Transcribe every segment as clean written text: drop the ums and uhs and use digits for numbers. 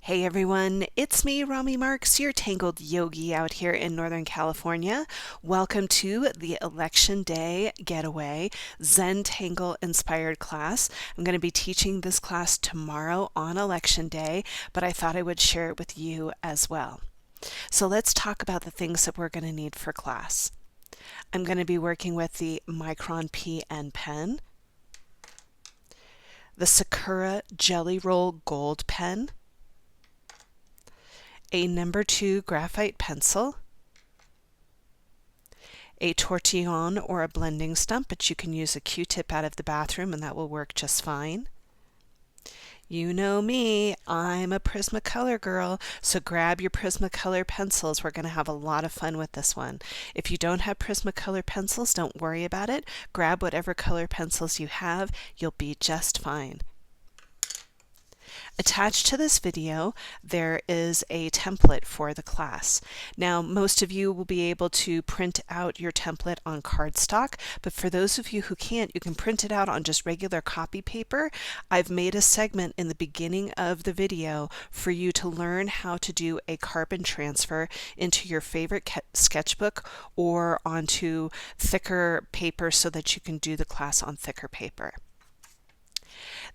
Hey everyone, it's me, Rami Marks, your Tangled Yogi out here in Northern California. Welcome to the Election Day Getaway Zentangle inspired class. I'm going to be teaching this class tomorrow on Election Day, but I thought I would share it with you as well. So let's talk about the things that we're going to need for class. I'm going to be working with the Micron Pen pen, the Sakura Jelly Roll Gold pen, a number 2 graphite pencil, a tortillon or a blending stump, but you can use a Q-tip out of the bathroom and that will work just fine. You know me, I'm a Prismacolor girl, so grab your Prismacolor pencils. We're going to have a lot of fun with this one. If you don't have Prismacolor pencils, don't worry about it. Grab whatever color pencils you have. You'll be just fine. Attached to this video, there is a template for the class. Now, most of you will be able to print out your template on cardstock, but for those of you who can't, you can print it out on just regular copy paper. I've made a segment in the beginning of the video for you to learn how to do a carbon transfer into your favorite sketchbook or onto thicker paper so that you can do the class on thicker paper.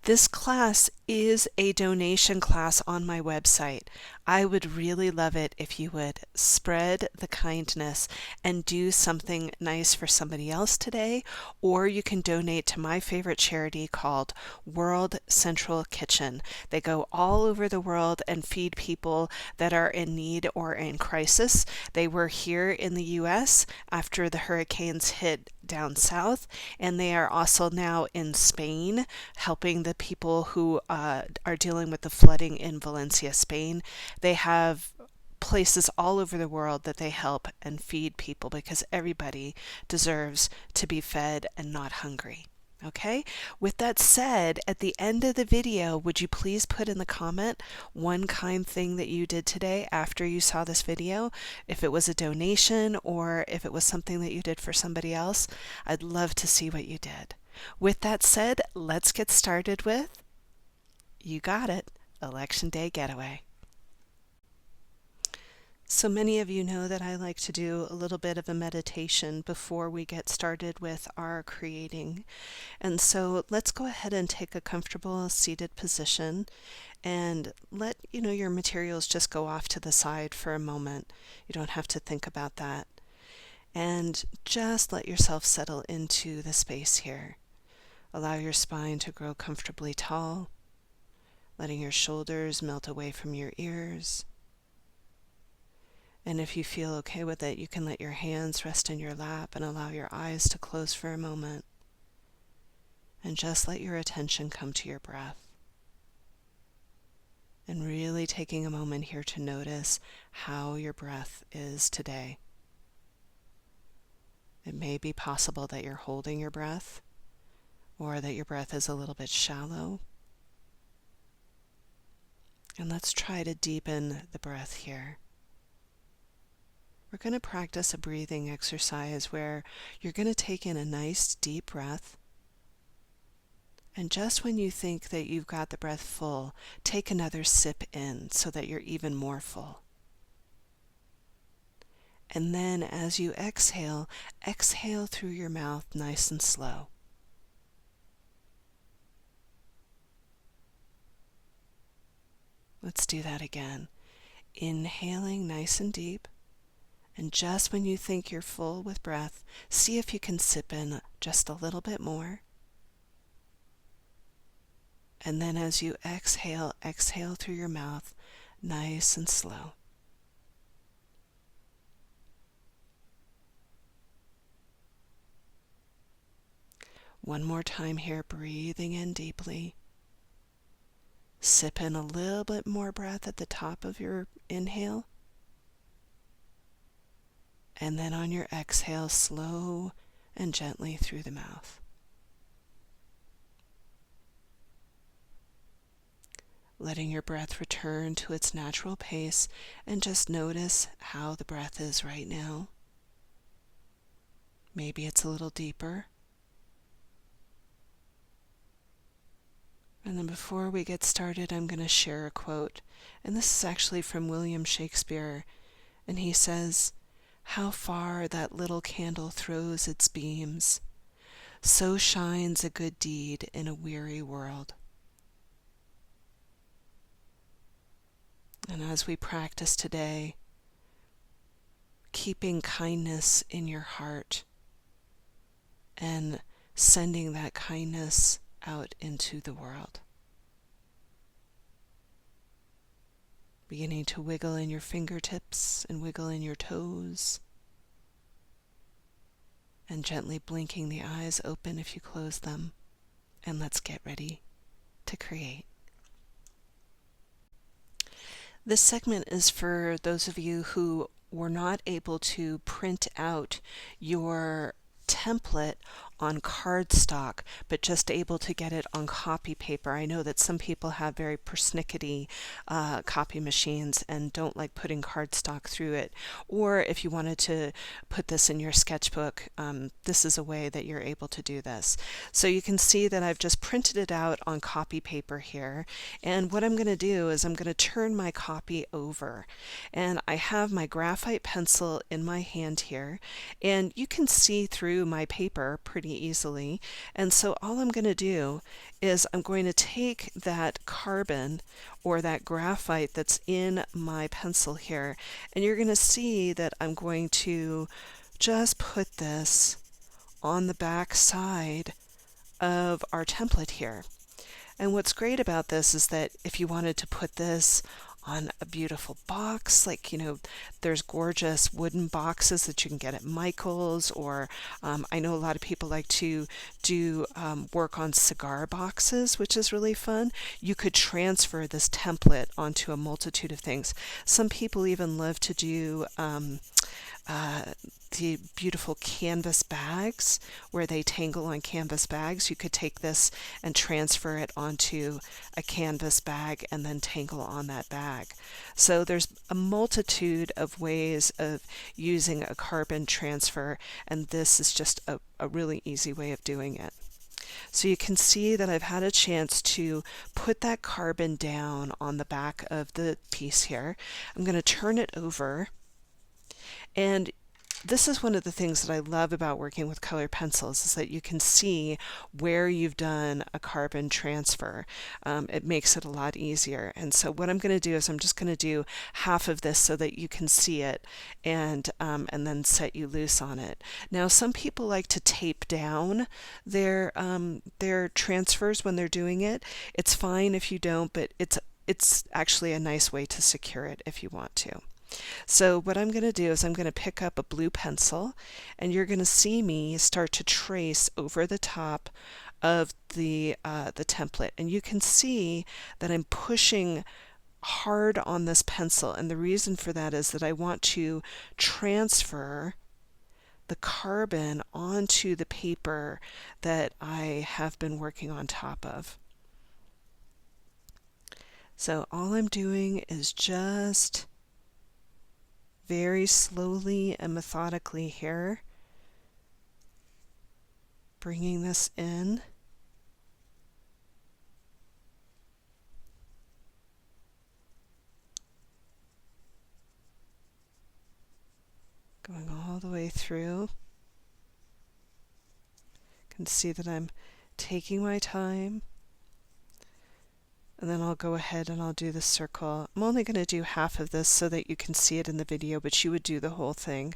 This class is a donation class on my website. I would really love it if you would spread the kindness and do something nice for somebody else today, or you can donate to my favorite charity called World Central Kitchen. They go all over the world and feed people that are in need or in crisis. They were here in the U.S. after the hurricanes hit down south, and they are also now in Spain helping the people who are dealing with the flooding in Valencia, Spain. They have places all over the world that they help and feed people because everybody deserves to be fed and not hungry. Okay? With that said, at the end of the video, would you please put in the comment one kind thing that you did today after you saw this video? If it was a donation or if it was something that you did for somebody else, I'd love to see what you did. With that said, let's get started with, you got it, Election Day Getaway. So many of you know that I like to do a little bit of a meditation before we get started with our creating. And so let's go ahead and take a comfortable seated position and let your materials just go off to the side for a moment. You don't have to think about that. And just let yourself settle into the space here. Allow your spine to grow comfortably tall, letting your shoulders melt away from your ears. And if you feel okay with it, you can let your hands rest in your lap and allow your eyes to close for a moment. And just let your attention come to your breath. And really taking a moment here to notice how your breath is today. It may be possible that you're holding your breath, or that your breath is a little bit shallow. And let's try to deepen the breath here. We're going to practice a breathing exercise where you're going to take in a nice deep breath. And just when you think that you've got the breath full, take another sip in so that you're even more full. And then as you exhale, exhale through your mouth nice and slow. Let's do that again. Inhaling nice and deep. And just when you think you're full with breath, see if you can sip in just a little bit more. And then as you exhale, exhale through your mouth, nice and slow. One more time here, breathing in deeply. Sip in a little bit more breath at the top of your inhale. And then on your exhale, slow and gently through the mouth. Letting your breath return to its natural pace, and just notice how the breath is right now. Maybe it's a little deeper. And then before we get started, I'm going to share a quote. And this is actually from William Shakespeare. And he says, "How far that little candle throws its beams, so shines a good deed in a weary world." And as we practice today, keeping kindness in your heart and sending that kindness out into the world. Beginning to wiggle in your fingertips and wiggle in your toes, and gently blinking the eyes open if you close them. And let's get ready to create. This segment is for those of you who were not able to print out your template on cardstock, but just able to get it on copy paper. I know that some people have very persnickety copy machines and don't like putting cardstock through it. Or if you wanted to put this in your sketchbook, this is a way that you're able to do this. So you can see that I've just printed it out on copy paper here. And what I'm going to do is I'm going to turn my copy over. And I have my graphite pencil in my hand here. And you can see through my paper pretty easily. And so all I'm going to do is I'm going to take that carbon or that graphite that's in my pencil here, and you're going to see that I'm going to just put this on the back side of our template here. And what's great about this is that if you wanted to put this on a beautiful box, like, there's gorgeous wooden boxes that you can get at Michael's, or I know a lot of people like to do work on cigar boxes, which is really fun. You could transfer this template onto a multitude of things. Some people even love to do the beautiful canvas bags where they tangle on canvas bags. You could take this and transfer it onto a canvas bag and then tangle on that bag. So there's a multitude of ways of using a carbon transfer, and this is just a really easy way of doing it. So you can see that I've had a chance to put that carbon down on the back of the piece here. I'm going to turn it over, and this is one of the things that I love about working with colored pencils, is that you can see where you've done a carbon transfer. It makes it a lot easier. And so what I'm going to do is I'm just going to do half of this so that you can see it, and then set you loose on it. Now, some people like to tape down their transfers when they're doing it. It's fine if you don't, but it's actually a nice way to secure it if you want to. So what I'm going to do is I'm going to pick up a blue pencil, and you're going to see me start to trace over the top of the template. And you can see that I'm pushing hard on this pencil, and the reason for that is that I want to transfer the carbon onto the paper that I have been working on top of. So all I'm doing is just very slowly and methodically here, bringing this in. Going all the way through. You can see that I'm taking my time. And then I'll go ahead and I'll do the circle. I'm only going to do half of this so that you can see it in the video, but you would do the whole thing.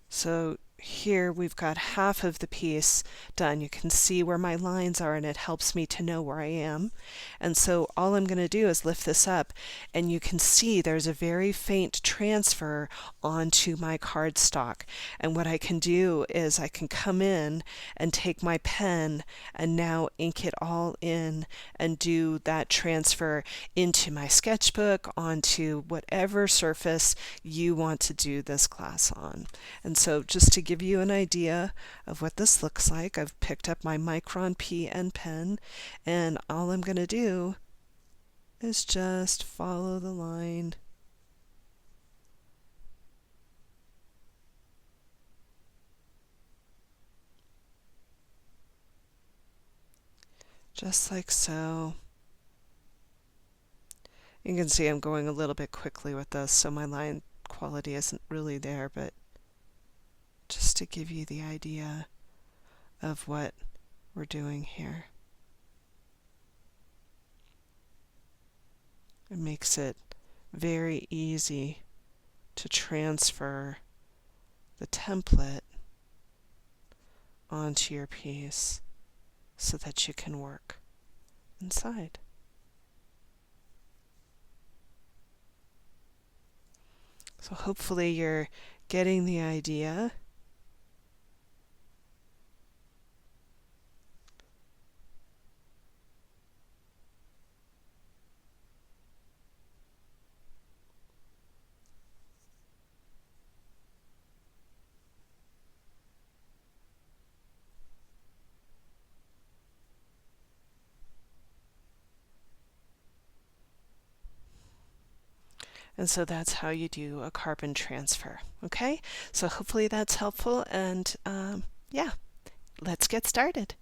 So here we've got half of the piece done. You can see where my lines are, and it helps me to know where I am. And so all I'm going to do is lift this up, and you can see there's a very faint transfer onto my cardstock. And what I can do is I can come in and take my pen and now ink it all in and do that transfer into my sketchbook, onto whatever surface you want to do this class on. And so just to give you an idea of what this looks like, I've picked up my Micron PN pen, and all I'm going to do is just follow the line. Just like so. You can see I'm going a little bit quickly with this, so my line quality isn't really there, but just to give you the idea of what we're doing here. It makes it very easy to transfer the template onto your piece so that you can work inside. So hopefully you're getting the idea. And so that's how you do a carbon transfer. Okay, so hopefully that's helpful, and yeah, let's get started.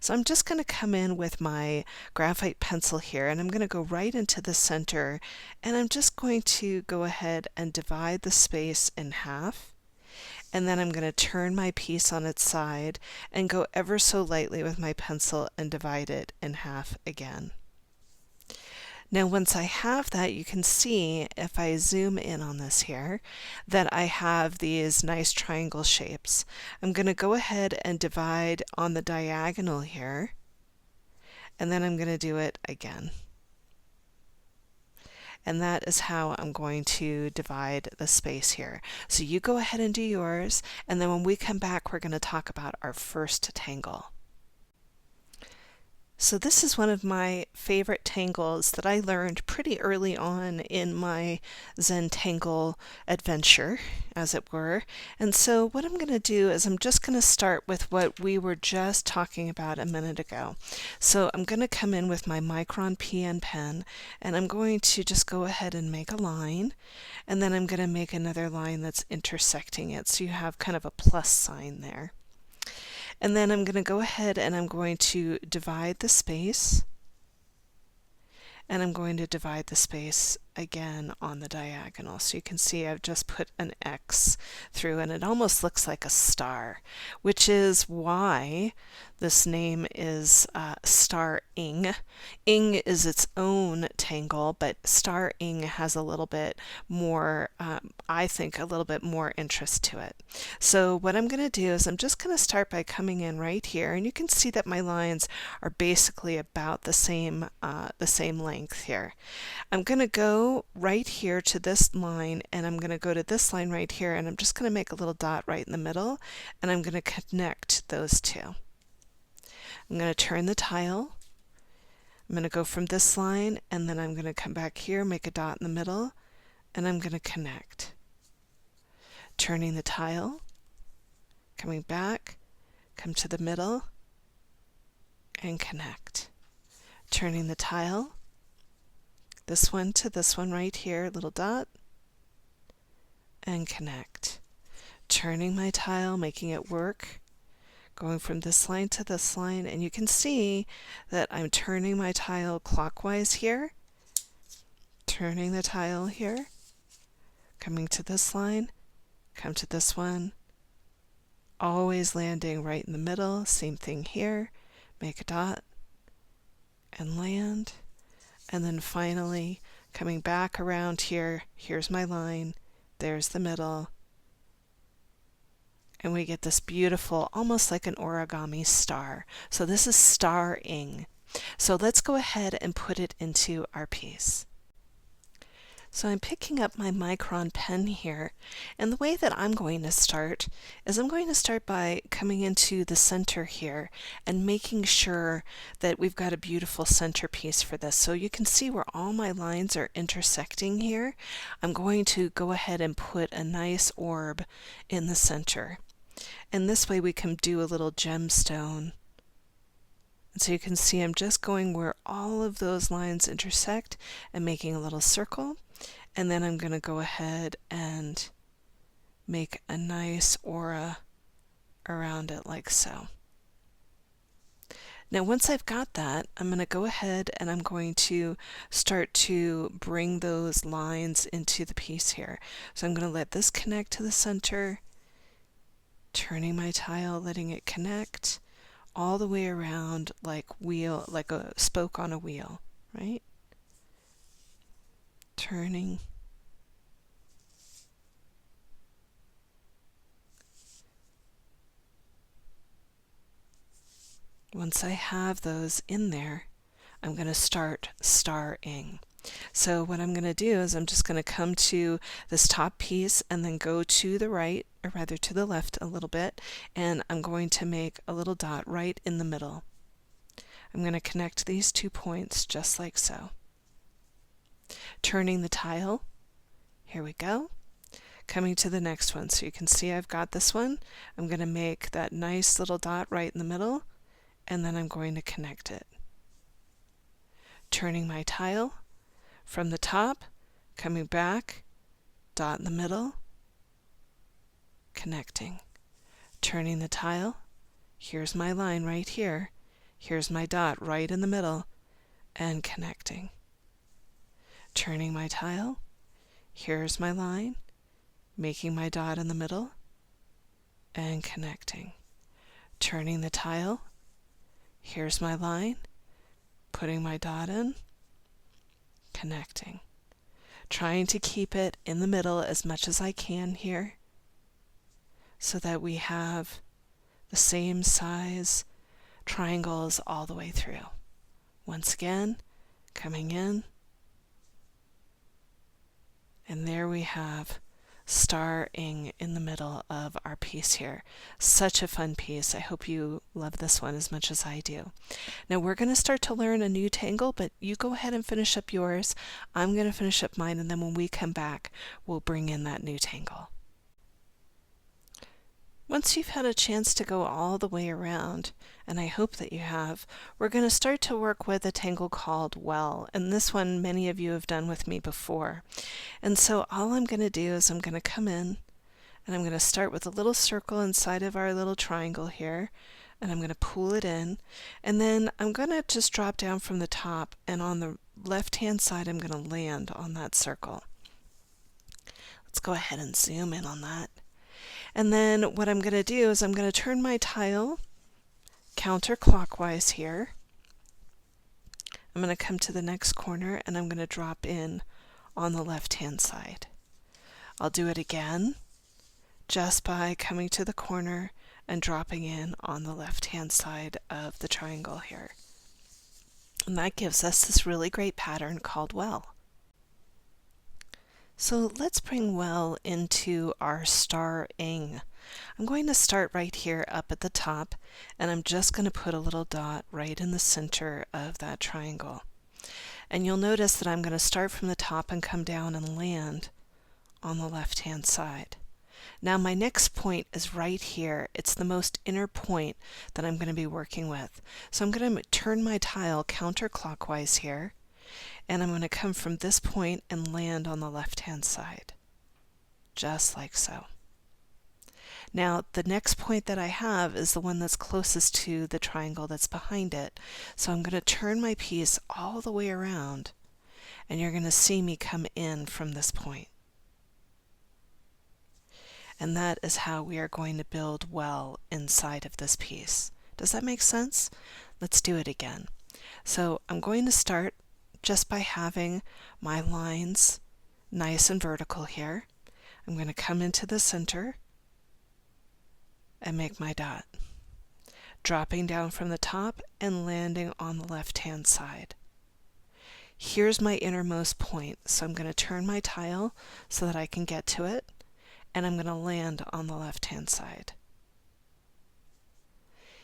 So I'm just going to come in with my graphite pencil here, and I'm going to go right into the center, and I'm just going to go ahead and divide the space in half, and then I'm going to turn my piece on its side and go ever so lightly with my pencil and divide it in half again. Now once I have that, you can see if I zoom in on this here that I have these nice triangle shapes. I'm going to go ahead and divide on the diagonal here, and then I'm going to do it again. And that is how I'm going to divide the space here. So you go ahead and do yours, and then when we come back, we're going to talk about our first tangle. So this is one of my favorite tangles that I learned pretty early on in my Zentangle adventure, as it were. And so what I'm going to do is I'm just going to start with what we were just talking about a minute ago. So I'm going to come in with my Micron PN pen, and I'm going to just go ahead and make a line, and then I'm going to make another line that's intersecting it, so you have kind of a plus sign there. And then I'm going to go ahead and I'm going to divide the space, and I'm going to divide the space again on the diagonal. So you can see I've just put an X through, and it almost looks like a star, which is why this name is star-ing. Ing is its own tangle, but star-ing has a little bit more, I think, a little bit more interest to it. So what I'm going to do is I'm just going to start by coming in right here, and you can see that my lines are basically about the same length here. I'm going to go right here to this line, and I'm going to go to this line right here, and I'm just going to make a little dot right in the middle, and I'm going to connect those two. I'm going to turn the tile. I'm going to go from this line, and then I'm going to come back here, make a dot in the middle, and I'm going to connect. Turning the tile, coming back, come to the middle, and connect. Turning the tile, this one to this one right here, little dot, and connect. Turning my tile, making it work, going from this line to this line, and you can see that I'm turning my tile clockwise here, turning the tile here, coming to this line, come to this one, always landing right in the middle. Same thing here, make a dot and land, and then finally coming back around here, here's my line, there's the middle, and we get this beautiful, almost like an origami star. So this is star-ing. So let's go ahead and put it into our piece. So I'm picking up my Micron pen here, and the way that I'm going to start is I'm going to start by coming into the center here and making sure that we've got a beautiful centerpiece for this. So you can see where all my lines are intersecting here. I'm going to go ahead and put a nice orb in the center. And this way we can do a little gemstone And so you can see I'm just going where all of those lines intersect and making a little circle. And then I'm going to go ahead and make a nice aura around it like so. Now once I've got that, I'm going to go ahead and I'm going to start to bring those lines into the piece here. So I'm going to let this connect to the center, turning my tile, letting it connect all the way around like a spoke on a wheel, right? Turning. Once I have those in there, I'm going to start starring. So what I'm going to do is I'm just going to come to this top piece and then go to the right, or rather to the left a little bit, and I'm going to make a little dot right in the middle. I'm going to connect these 2 points just like so. Turning the tile, here we go. Coming to the next one, so you can see I've got this one. I'm going to make that nice little dot right in the middle, and then I'm going to connect it. Turning my tile from the top, coming back, dot in the middle, connecting. Turning the tile, here's my line right here, here's my dot right in the middle, and connecting. Turning my tile, here's my line, making my dot in the middle, and connecting. Turning the tile, here's my line, putting my dot in, connecting. Trying to keep it in the middle as much as I can here so that we have the same size triangles all the way through. Once again, coming in, and there we have starring in the middle of our piece here. Such a fun piece. I hope you love this one as much as I do. Now we're going to start to learn a new tangle, but you go ahead and finish up yours. I'm going to finish up mine, and then when we come back, we'll bring in that new tangle. Once you've had a chance to go all the way around, and I hope that you have, we're going to start to work with a tangle called well, and this one many of you have done with me before. And so all I'm going to do is I'm going to come in, and I'm going to start with a little circle inside of our little triangle here, and I'm going to pull it in, and then I'm going to just drop down from the top, and on the left hand side I'm going to land on that circle. Let's go ahead and zoom in on that. And then what I'm going to do is I'm going to turn my tile counterclockwise here. I'm going to come to the next corner and I'm going to drop in on the left hand side. I'll do it again just by coming to the corner and dropping in on the left hand side of the triangle here. And that gives us this really great pattern called well. So let's bring well into our starring. I'm going to start right here up at the top, and I'm just going to put a little dot right in the center of that triangle. And you'll notice that I'm going to start from the top and come down and land on the left hand side. Now my next point is right here. It's the most inner point that I'm going to be working with. So I'm going to turn my tile counterclockwise here, and I'm going to come from this point and land on the left hand side, just like so. Now the next point that I have is the one that's closest to the triangle that's behind it. So I'm going to turn my piece all the way around, and you're going to see me come in from this point. And that is how we are going to build well inside of this piece. Does that make sense? Let's do it again. So I'm going to start just by having my lines nice and vertical here. I'm going to come into the center and make my dot, dropping down from the top and landing on the left hand side. Here's my innermost point, so I'm going to turn my tile so that I can get to it, and I'm going to land on the left hand side.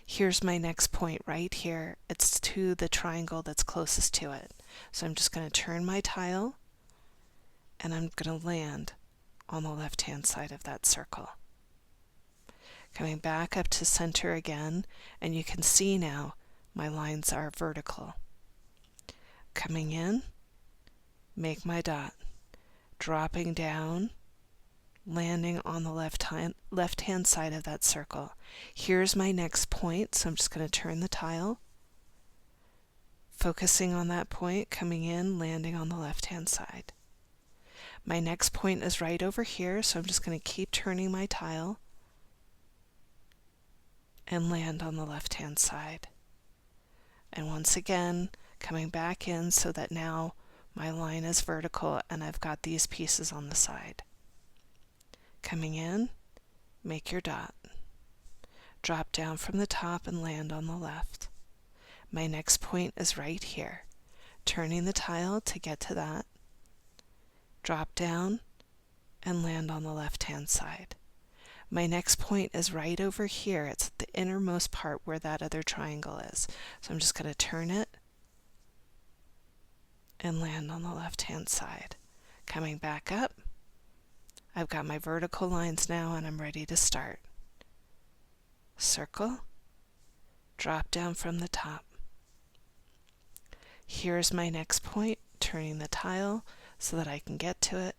Here's my next point right here. It's to the triangle that's closest to it. So I'm just going to turn my tile, and I'm going to land on the left hand side of that circle. Coming back up to center again, and you can see now My lines are vertical. Coming in, make my dot. Dropping down, landing on the left-hand side of that circle. Here's my next point, so I'm just going to turn the tile. Focusing on that point, coming in, landing on the left-hand side. My next point is right over here, so I'm just going to keep turning my tile and land on the left-hand side. And once again, coming back in so that now my line is vertical and I've got these pieces on the side. Coming in, make your dot. Drop down from the top and land on the left. My next point is right here. Turning the tile to get to that. Drop down and land on the left-hand side. My next point is right over here. It's at the innermost part where that other triangle is. So I'm just going to turn it and land on the left-hand side. Coming back up, I've got my vertical lines now and I'm ready to start. Circle, drop down from the top. Here's my next point, turning the tile so that I can get to it,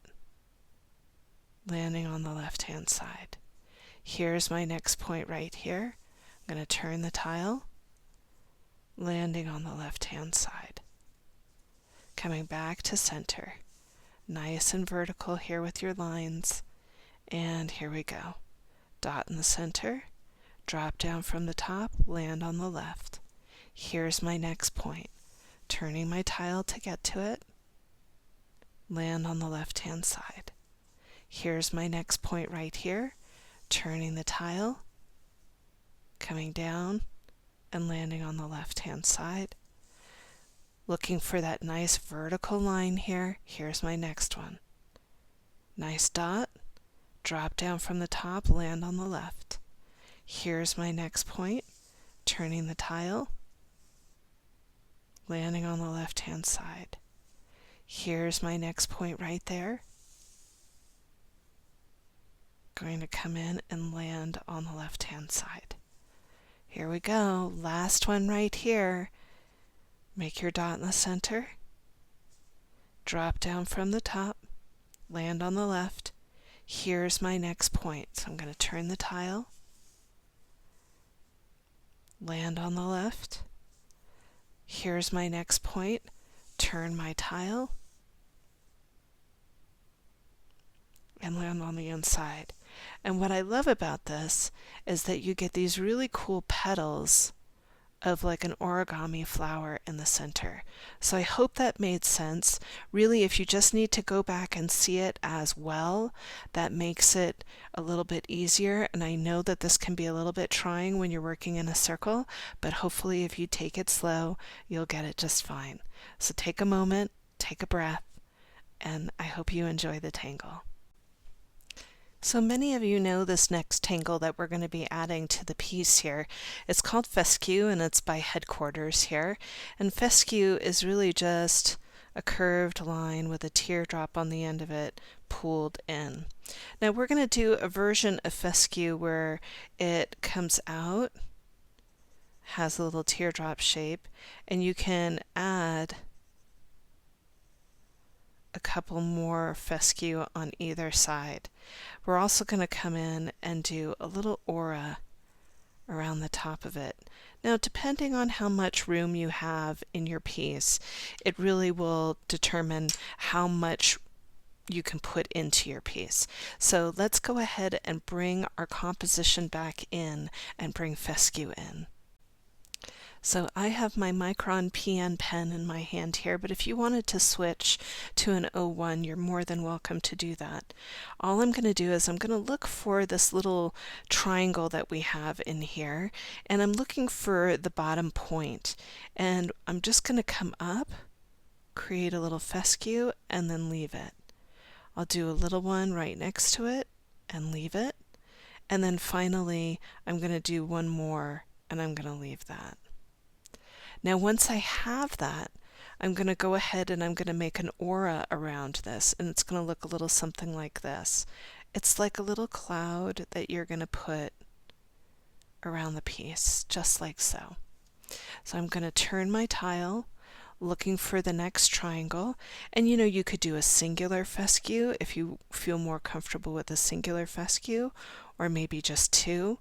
landing on the left-hand side. Here's my next point right here. I'm going to turn the tile, landing on the left-hand side. Coming back to center. Nice and vertical here with your lines. And here we go. Dot in the center, drop down from the top, land on the left. Here's my next point. Turning my tile to get to it, land on the left-hand side. Here's my next point right here. Turning the tile, coming down and landing on the left-hand side. Looking for that nice vertical line here. Here's my next one. Nice dot, drop down from the top, land on the left. Here's my next point, turning the tile, landing on the left-hand side. Here's my next point right there. Going to come in and land on the left-hand side. Here we go. Last one right here. Make your dot in the center. Drop down from the top. Land on the left. Here's my next point. So I'm going to turn the tile. Land on the left. Here's my next point. Turn my tile. And land on the inside. And what I love about this is that you get these really cool petals of like an origami flower in the center. So I hope that made sense. Really, if you just need to go back and see it as well, that makes it a little bit easier. And I know that this can be a little bit trying when you're working in a circle, but hopefully if you take it slow, you'll get it just fine. So take a moment, take a breath, and I hope you enjoy the tangle. So many of you know this next tangle that we're going to be adding to the piece here. It's called fescue and it's by Headquarters here. And fescue is really just a curved line with a teardrop on the end of it pulled in. Now we're going to do a version of fescue where it comes out, has a little teardrop shape, and you can add a couple more fescue on either side. We're also going to come in and do a little aura around the top of it. Now, depending on how much room you have in your piece, it really will determine how much you can put into your piece. So let's go ahead and bring our composition back in and bring fescue in. So I have my Micron PN pen in my hand here, but if you wanted to switch to an 01, you're more than welcome to do that. All I'm going to do is I'm going to look for this little triangle that we have in here, and I'm looking for the bottom point. And I'm just going to come up, create a little fescue, and then leave it. I'll do a little one right next to it and leave it. And then finally, I'm going to do one more, and I'm going to leave that. Now once I have that, I'm going to go ahead and I'm going to make an aura around this, and it's going to look a little something like this. It's like a little cloud that you're going to put around the piece, just like so. So I'm going to turn my tile, looking for the next triangle. And you know, you could do a singular fescue if you feel more comfortable with a singular fescue, or maybe just two.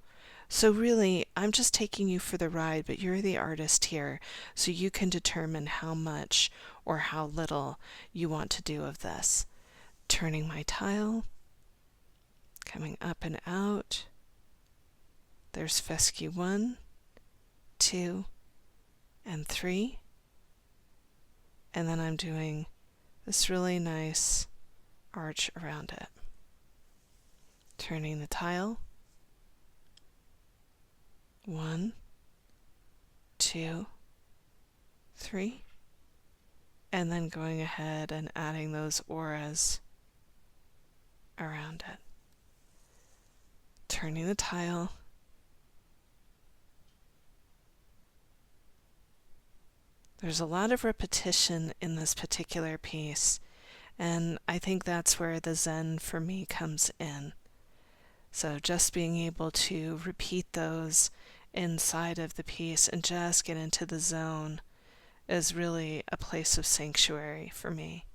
So really, I'm just taking you for the ride, but you're the artist here, so you can determine how much or how little you want to do of this. Turning my tile, coming up and out. There's fescue 1, 2, and 3. And then I'm doing this really nice arch around it. Turning the tile. 1, 2, 3. And then going ahead and adding those auras around it. Turning the tile. There's a lot of repetition in this particular piece, and I think that's where the Zen for me comes in. So just being able to repeat those inside of the piece and just get into the zone is really a place of sanctuary for me.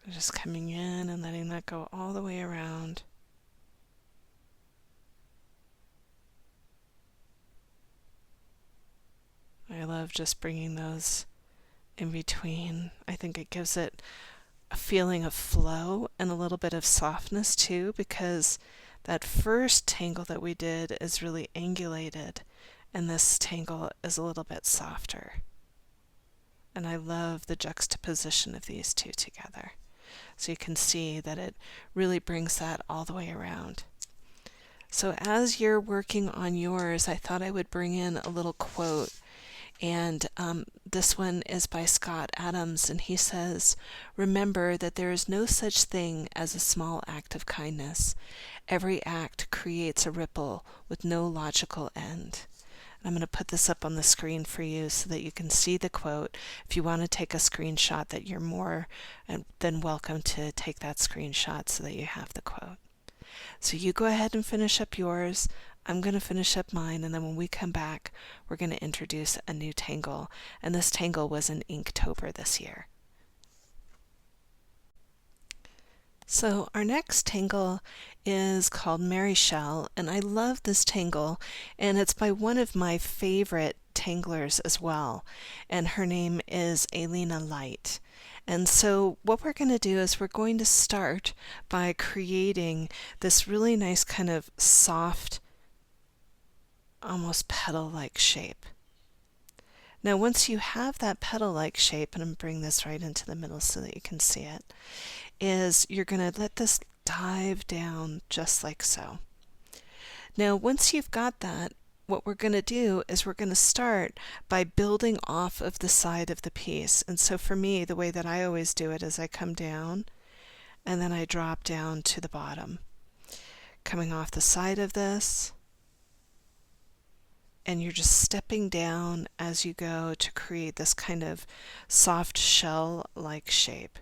Just coming in and letting that go all the way around. I love just bringing those in between. I think it gives it a feeling of flow and a little bit of softness too, because that first tangle that we did is really angulated, and this tangle is a little bit softer. And I love the juxtaposition of these two together. So you can see that it really brings that all the way around. So as you're working on yours, I thought I would bring in a little quote. And this one is by Scott Adams, and he says, "Remember that there is no such thing as a small act of kindness. Every act creates a ripple with no logical end." And I'm going to put this up on the screen for you so that you can see the quote. If you want to take a screenshot, that you're more than welcome to take that screenshot so that you have the quote. So you go ahead and finish up yours. I'm going to finish up mine, and then when we come back, we're going to introduce a new tangle. And this tangle was in Inktober this year. So our next tangle is called Mary Shell, and I love this tangle, and it's by one of my favorite tanglers as well, and her name is Alina Light. And so what we're going to do is we're going to start by creating this really nice kind of soft, almost petal-like shape. Now once you have that petal-like shape, and I'm bringing this right into the middle so that you can see it, is you're going to let this dive down just like so. Now once you've got that, what we're going to do is we're going to start by building off of the side of the piece. And so for me, the way that I always do it is I come down and then I drop down to the bottom, coming off the side of this, and you're just stepping down as you go to create this kind of soft shell-like shape.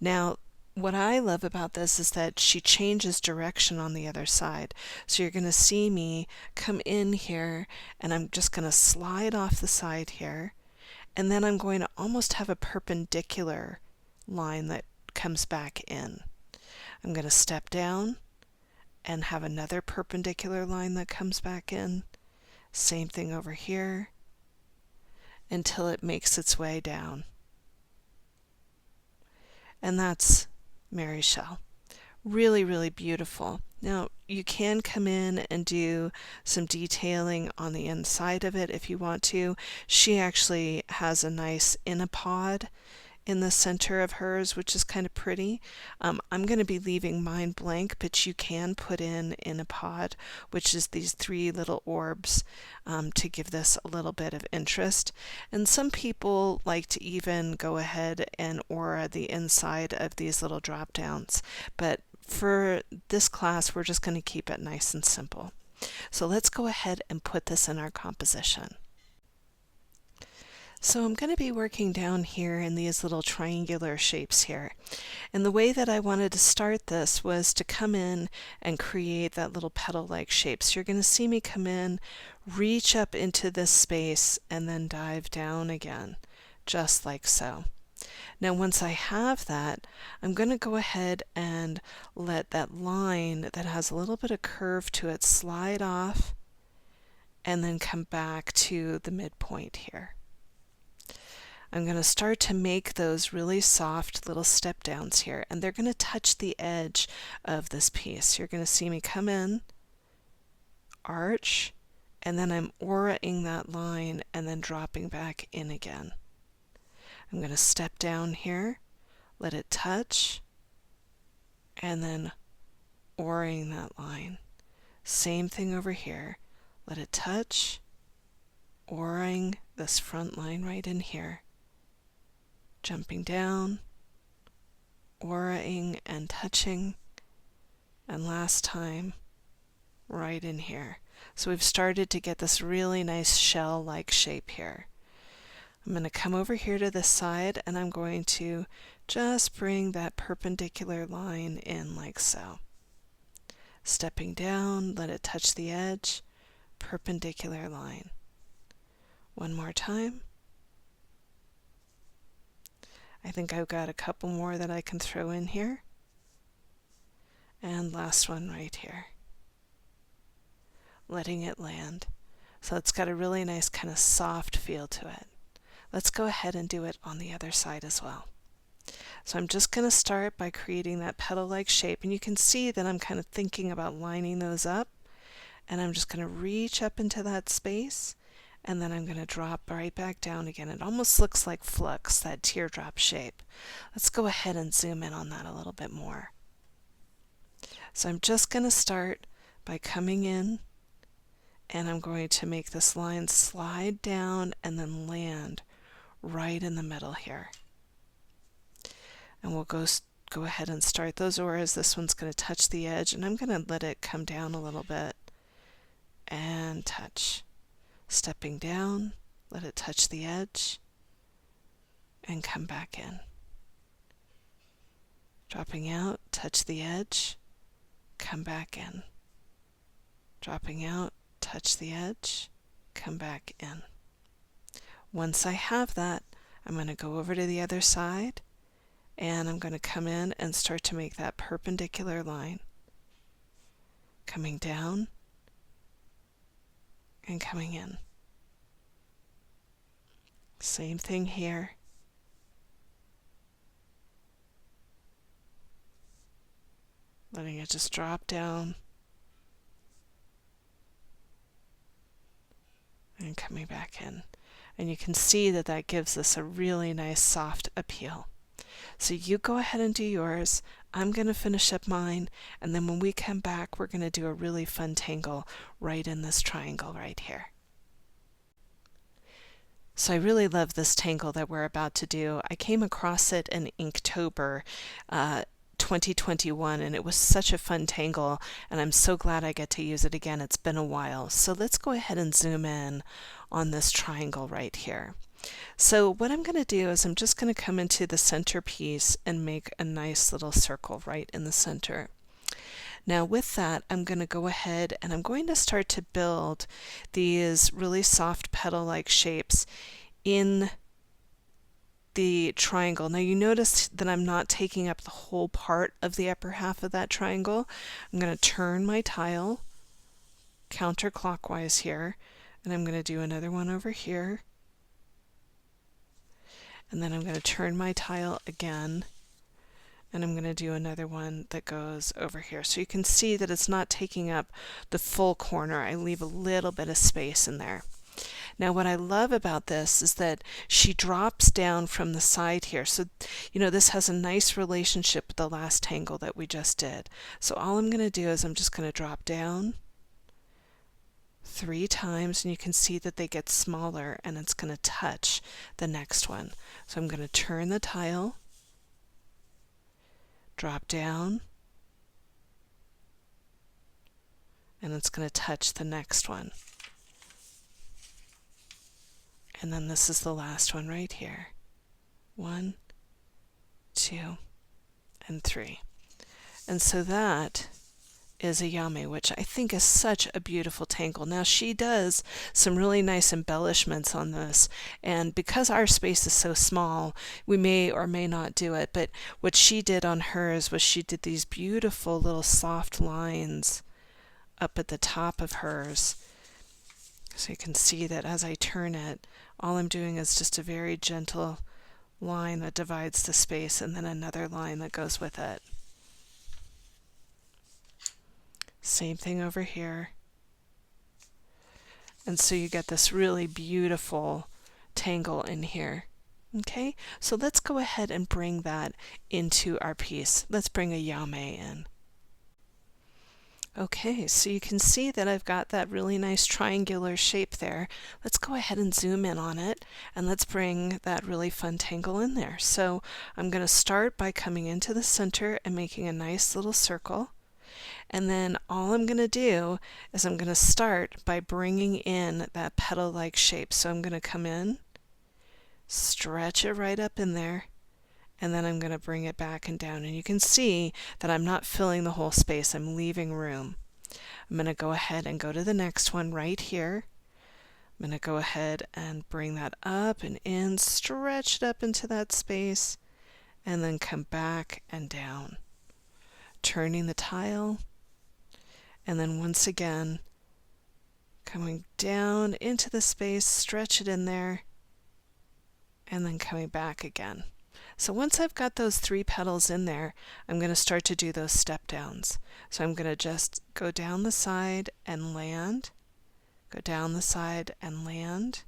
Now, what I love about this is that she changes direction on the other side. So you're going to see me come in here, and I'm just going to slide off the side here, and then I'm going to almost have a perpendicular line that comes back in. I'm going to step down and have another perpendicular line that comes back in. Same thing over here until it makes its way down. And that's Mary Shell. Really, really beautiful. Now, you can come in and do some detailing on the inside of it if you want to. She actually has a nice innipod in the center of hers, which is kind of pretty. I'm going to be leaving mine blank, but you can put in a pod, which is these 3 little orbs, to give this a little bit of interest. And some people like to even go ahead and aura the inside of these little drop downs. But for this class, we're just going to keep it nice and simple. So let's go ahead and put this in our composition. So I'm going to be working down here in these little triangular shapes here. And the way that I wanted to start this was to come in and create that little petal-like shape. So you're going to see me come in, reach up into this space, and then dive down again, just like so. Now once I have that, I'm going to go ahead and let that line that has a little bit of curve to it slide off and then come back to the midpoint here. I'm going to start to make those really soft little step downs here, and they're going to touch the edge of this piece. You're going to see me come in, arch, and then I'm auraing that line and then dropping back in again. I'm going to step down here, let it touch, and then auraing that line. Same thing over here. Let it touch, auraing this front line right in here. Jumping down, auraing and touching, and last time right in here. So we've started to get this really nice shell-like shape here. I'm going to come over here to this side and I'm going to just bring that perpendicular line in like so. Stepping down, let it touch the edge, perpendicular line. One more time. I think I've got a couple more that I can throw in here. And last one right here. Letting it land. So it's got a really nice kind of soft feel to it. Let's go ahead and do it on the other side as well. So I'm just going to start by creating that petal-like shape, and you can see that I'm kind of thinking about lining those up, and I'm just going to reach up into that space, and then I'm going to drop right back down again. It almost looks like flux, that teardrop shape. Let's go ahead and zoom in on that a little bit more. So I'm just going to start by coming in, and I'm going to make this line slide down and then land right in the middle here. And we'll go ahead and start those auras. This one's going to touch the edge, and I'm going to let it come down a little bit and touch. Stepping down, let it touch the edge, and come back in. Dropping out, touch the edge, come back in. Dropping out, touch the edge, come back in. Once I have that, I'm going to go over to the other side, and I'm going to come in and start to make that perpendicular line. Coming down and coming in. Same thing here. Letting it just drop down and coming back in. And you can see that that gives us a really nice soft appeal. So you go ahead and do yours. I'm going to finish up mine, and then when we come back, we're going to do a really fun tangle right in this triangle right here. So I really love this tangle that we're about to do. I came across it in Inktober 2021, and it was such a fun tangle, and I'm so glad I get to use it again. It's been a while. So let's go ahead and zoom in on this triangle right here. So what I'm going to do is I'm just going to come into the center piece and make a nice little circle right in the center. Now with that, I'm going to go ahead and I'm going to start to build these really soft petal-like shapes in the triangle. Now you notice that I'm not taking up the whole part of the upper half of that triangle. I'm going to turn my tile counterclockwise here, and I'm going to do another one over here. And then I'm going to turn my tile again, and I'm going to do another one that goes over here. So you can see that it's not taking up the full corner. I leave a little bit of space in there. Now what I love about this is that she drops down from the side here. So, you know, this has a nice relationship with the last tangle that we just did. So all I'm going to do is I'm just going to drop down 3 times, and you can see that they get smaller, and it's going to touch the next one. So I'm going to turn the tile, drop down, and it's going to touch the next one. And then this is the last one right here. 1, 2, and 3. And so that is a yame, which I think is such a beautiful tangle. Now she does some really nice embellishments on this, and because our space is so small, we may or may not do it, but what she did on hers was she did these beautiful little soft lines up at the top of hers. So you can see that as I turn it, all I'm doing is just a very gentle line that divides the space and then another line that goes with it. Same thing over here. And so you get this really beautiful tangle in here. Okay, so let's go ahead and bring that into our piece. Let's bring a yame in. Okay, so you can see that I've got that really nice triangular shape there. Let's go ahead and zoom in on it, and let's bring that really fun tangle in there. So I'm going to start by coming into the center and making a nice little circle. And then all I'm going to do is I'm going to start by bringing in that petal-like shape. So I'm going to come in, stretch it right up in there, and then I'm going to bring it back and down. And you can see that I'm not filling the whole space. I'm leaving room. I'm going to go ahead and go to the next one right here. I'm going to go ahead and bring that up and in, stretch it up into that space, and then come back and down. Turning the tile, and then once again coming down into the space, stretch it in there, and then coming back again. So once I've got those 3 petals in there, I'm going to start to do those step downs. So I'm going to just go down the side and land, go down the side and land,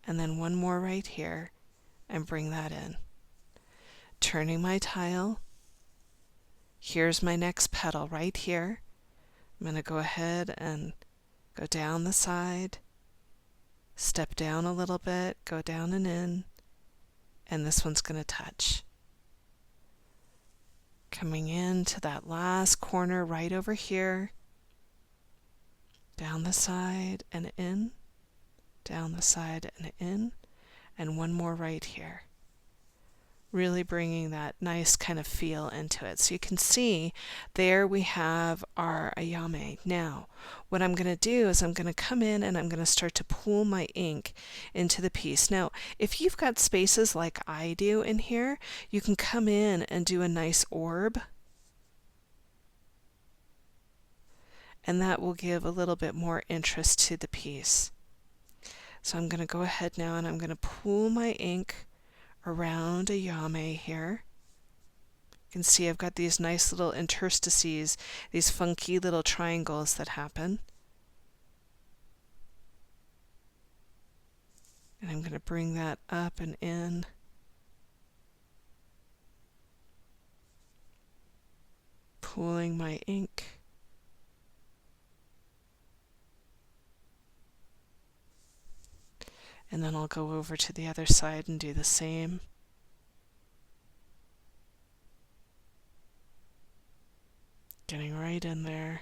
and then one more right here and bring that in. Turning my tile. Here's my next petal right here. I'm going to go ahead and go down the side, step down a little bit, go down and in, and this one's going to touch. Coming into that last corner right over here, down the side and in, down the side and in, and one more right here. Really bringing that nice kind of feel into it. So you can see there we have our ayame. Now, what I'm going to do is I'm going to come in and I'm going to start to pool my ink into the piece. Now, if you've got spaces like I do in here, you can come in and do a nice orb. And that will give a little bit more interest to the piece. So I'm going to go ahead now and I'm going to pool my ink around a yame here. You can see I've got these nice little interstices, these funky little triangles that happen. And I'm going to bring that up and in. Pooling my ink. And then I'll go over to the other side and do the same. Getting right in there.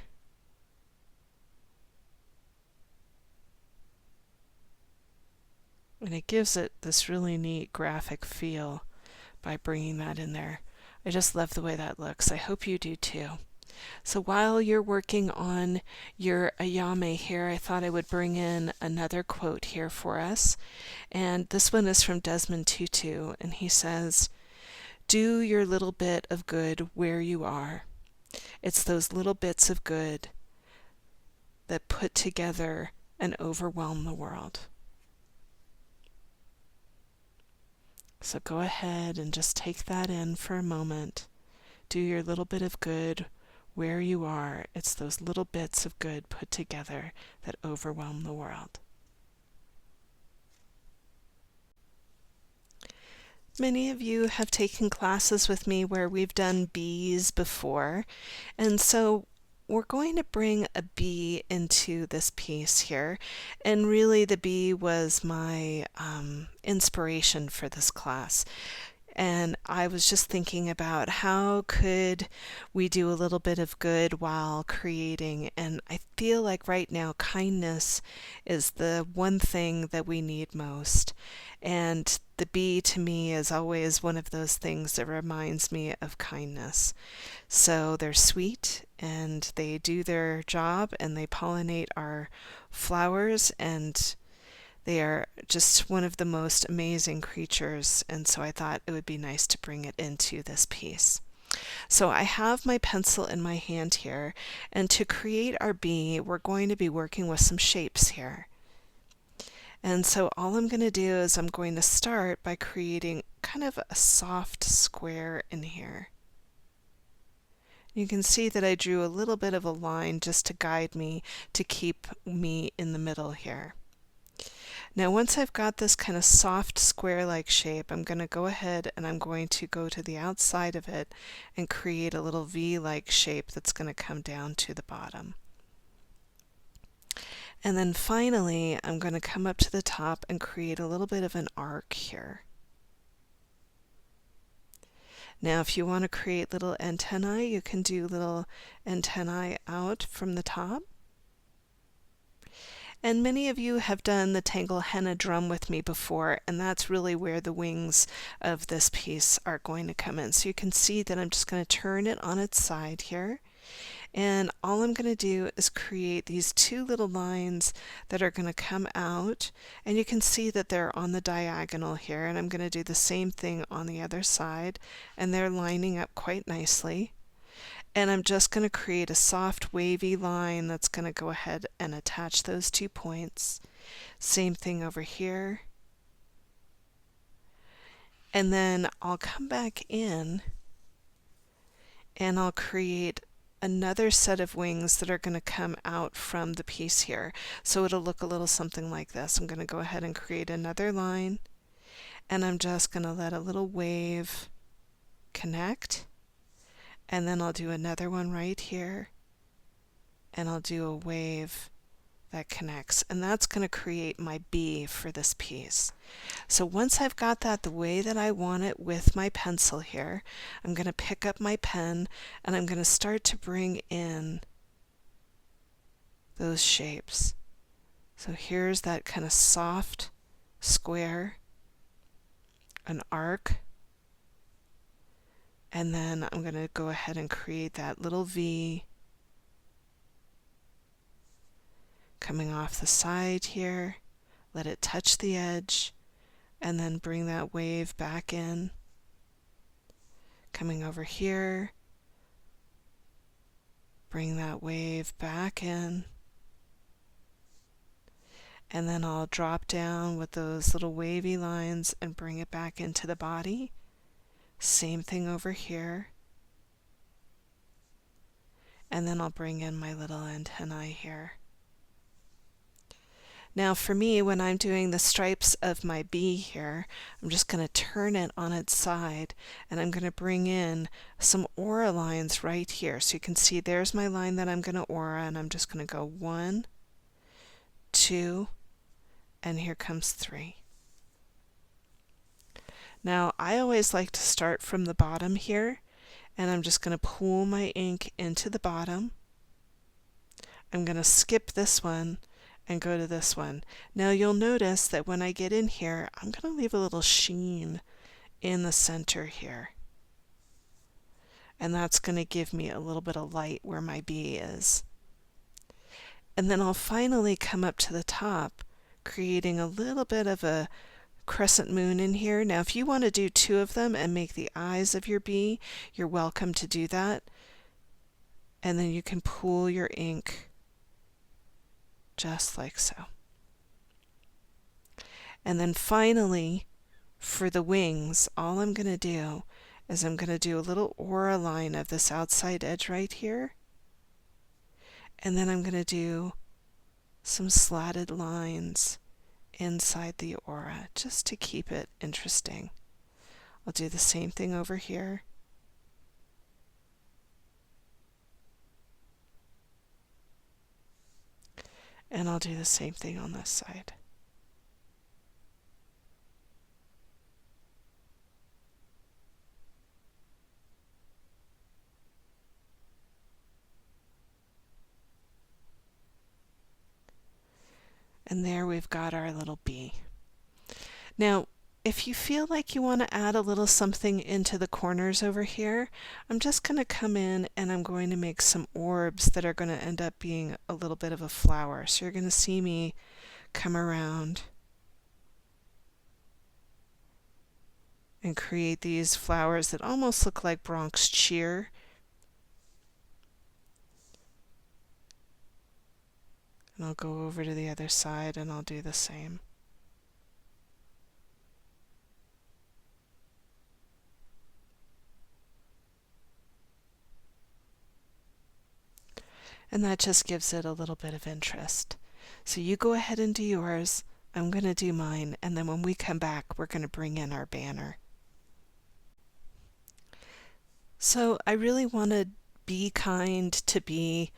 And it gives it this really neat graphic feel by bringing that in there. I just love the way that looks. I hope you do too. So while you're working on your ayame here, I thought I would bring in another quote here for us. And this one is from Desmond Tutu, and he says, "Do your little bit of good where you are. It's those little bits of good that put together and overwhelm the world." So go ahead and just take that in for a moment. Do your little bit of good where you are. It's those little bits of good put together that overwhelm the world. Many of you have taken classes with me where we've done bees before, and so we're going to bring a bee into this piece here, and really the bee was my inspiration for this class. And I was just thinking about how could we do a little bit of good while creating. And I feel like right now kindness is the one thing that we need most. And the bee to me is always one of those things that reminds me of kindness. So they're sweet and they do their job and they pollinate our flowers, and they are just one of the most amazing creatures, and so I thought it would be nice to bring it into this piece. So I have my pencil in my hand here, and to create our bee, we're going to be working with some shapes here. And so all I'm going to do is I'm going to start by creating kind of a soft square in here. You can see that I drew a little bit of a line just to guide me to keep me in the middle here. Now once I've got this kind of soft square-like shape, I'm going to go ahead and I'm going to go to the outside of it and create a little V-like shape that's going to come down to the bottom. And then finally, I'm going to come up to the top and create a little bit of an arc here. Now if you want to create little antennae, you can do little antennae out from the top. And many of you have done the Tangle henna drum with me before, and that's really where the wings of this piece are going to come in. So you can see that I'm just going to turn it on its side here. And all I'm going to do is create these two little lines that are going to come out. And you can see that they're on the diagonal here. And I'm going to do the same thing on the other side. And they're lining up quite nicely. And I'm just going to create a soft wavy line that's going to go ahead and attach those 2 points. Same thing over here. And then I'll come back in and I'll create another set of wings that are going to come out from the piece here. So it'll look a little something like this. I'm going to go ahead and create another line, and I'm just going to let a little wave connect. And then I'll do another one right here, and I'll do a wave that connects, and that's going to create my bee for this piece. So once I've got that the way that I want it with my pencil here, I'm going to pick up my pen and I'm going to start to bring in those shapes. So here's that kind of soft square, an arc, and then I'm going to go ahead and create that little V coming off the side here, let it touch the edge, and then bring that wave back in, coming over here, bring that wave back in, and then I'll drop down with those little wavy lines and bring it back into the body. Same thing over here. And then I'll bring in my little antennae here. Now for me, when I'm doing the stripes of my bee here, I'm just going to turn it on its side, and I'm going to bring in some aura lines right here. So you can see there's my line that I'm going to aura, and I'm just going to go 1, 2, and here comes 3. Now I always like to start from the bottom here, and I'm just going to pull my ink into the bottom. I'm going to skip this one and go to this one. Now you'll notice that when I get in here, I'm going to leave a little sheen in the center here. And that's going to give me a little bit of light where my bee is. And then I'll finally come up to the top, creating a little bit of a crescent moon in here. Now if you want to do 2 of them and make the eyes of your bee, you're welcome to do that. And then you can pull your ink just like so. And then finally, for the wings, all I'm going to do is I'm going to do a little aura line of this outside edge right here. And then I'm going to do some slatted lines inside the aura just to keep it interesting. I'll do the same thing over here. And I'll do the same thing on this side. And there we've got our little bee. Now, if you feel like you want to add a little something into the corners over here, I'm just going to come in and I'm going to make some orbs that are going to end up being a little bit of a flower. So you're going to see me come around and create these flowers that almost look like Bronx cheer. And I'll go over to the other side and I'll do the same. And that just gives it a little bit of interest. So you go ahead and do yours, I'm going to do mine, and then when we come back, we're going to bring in our banner. So I really wanted Be Kind to be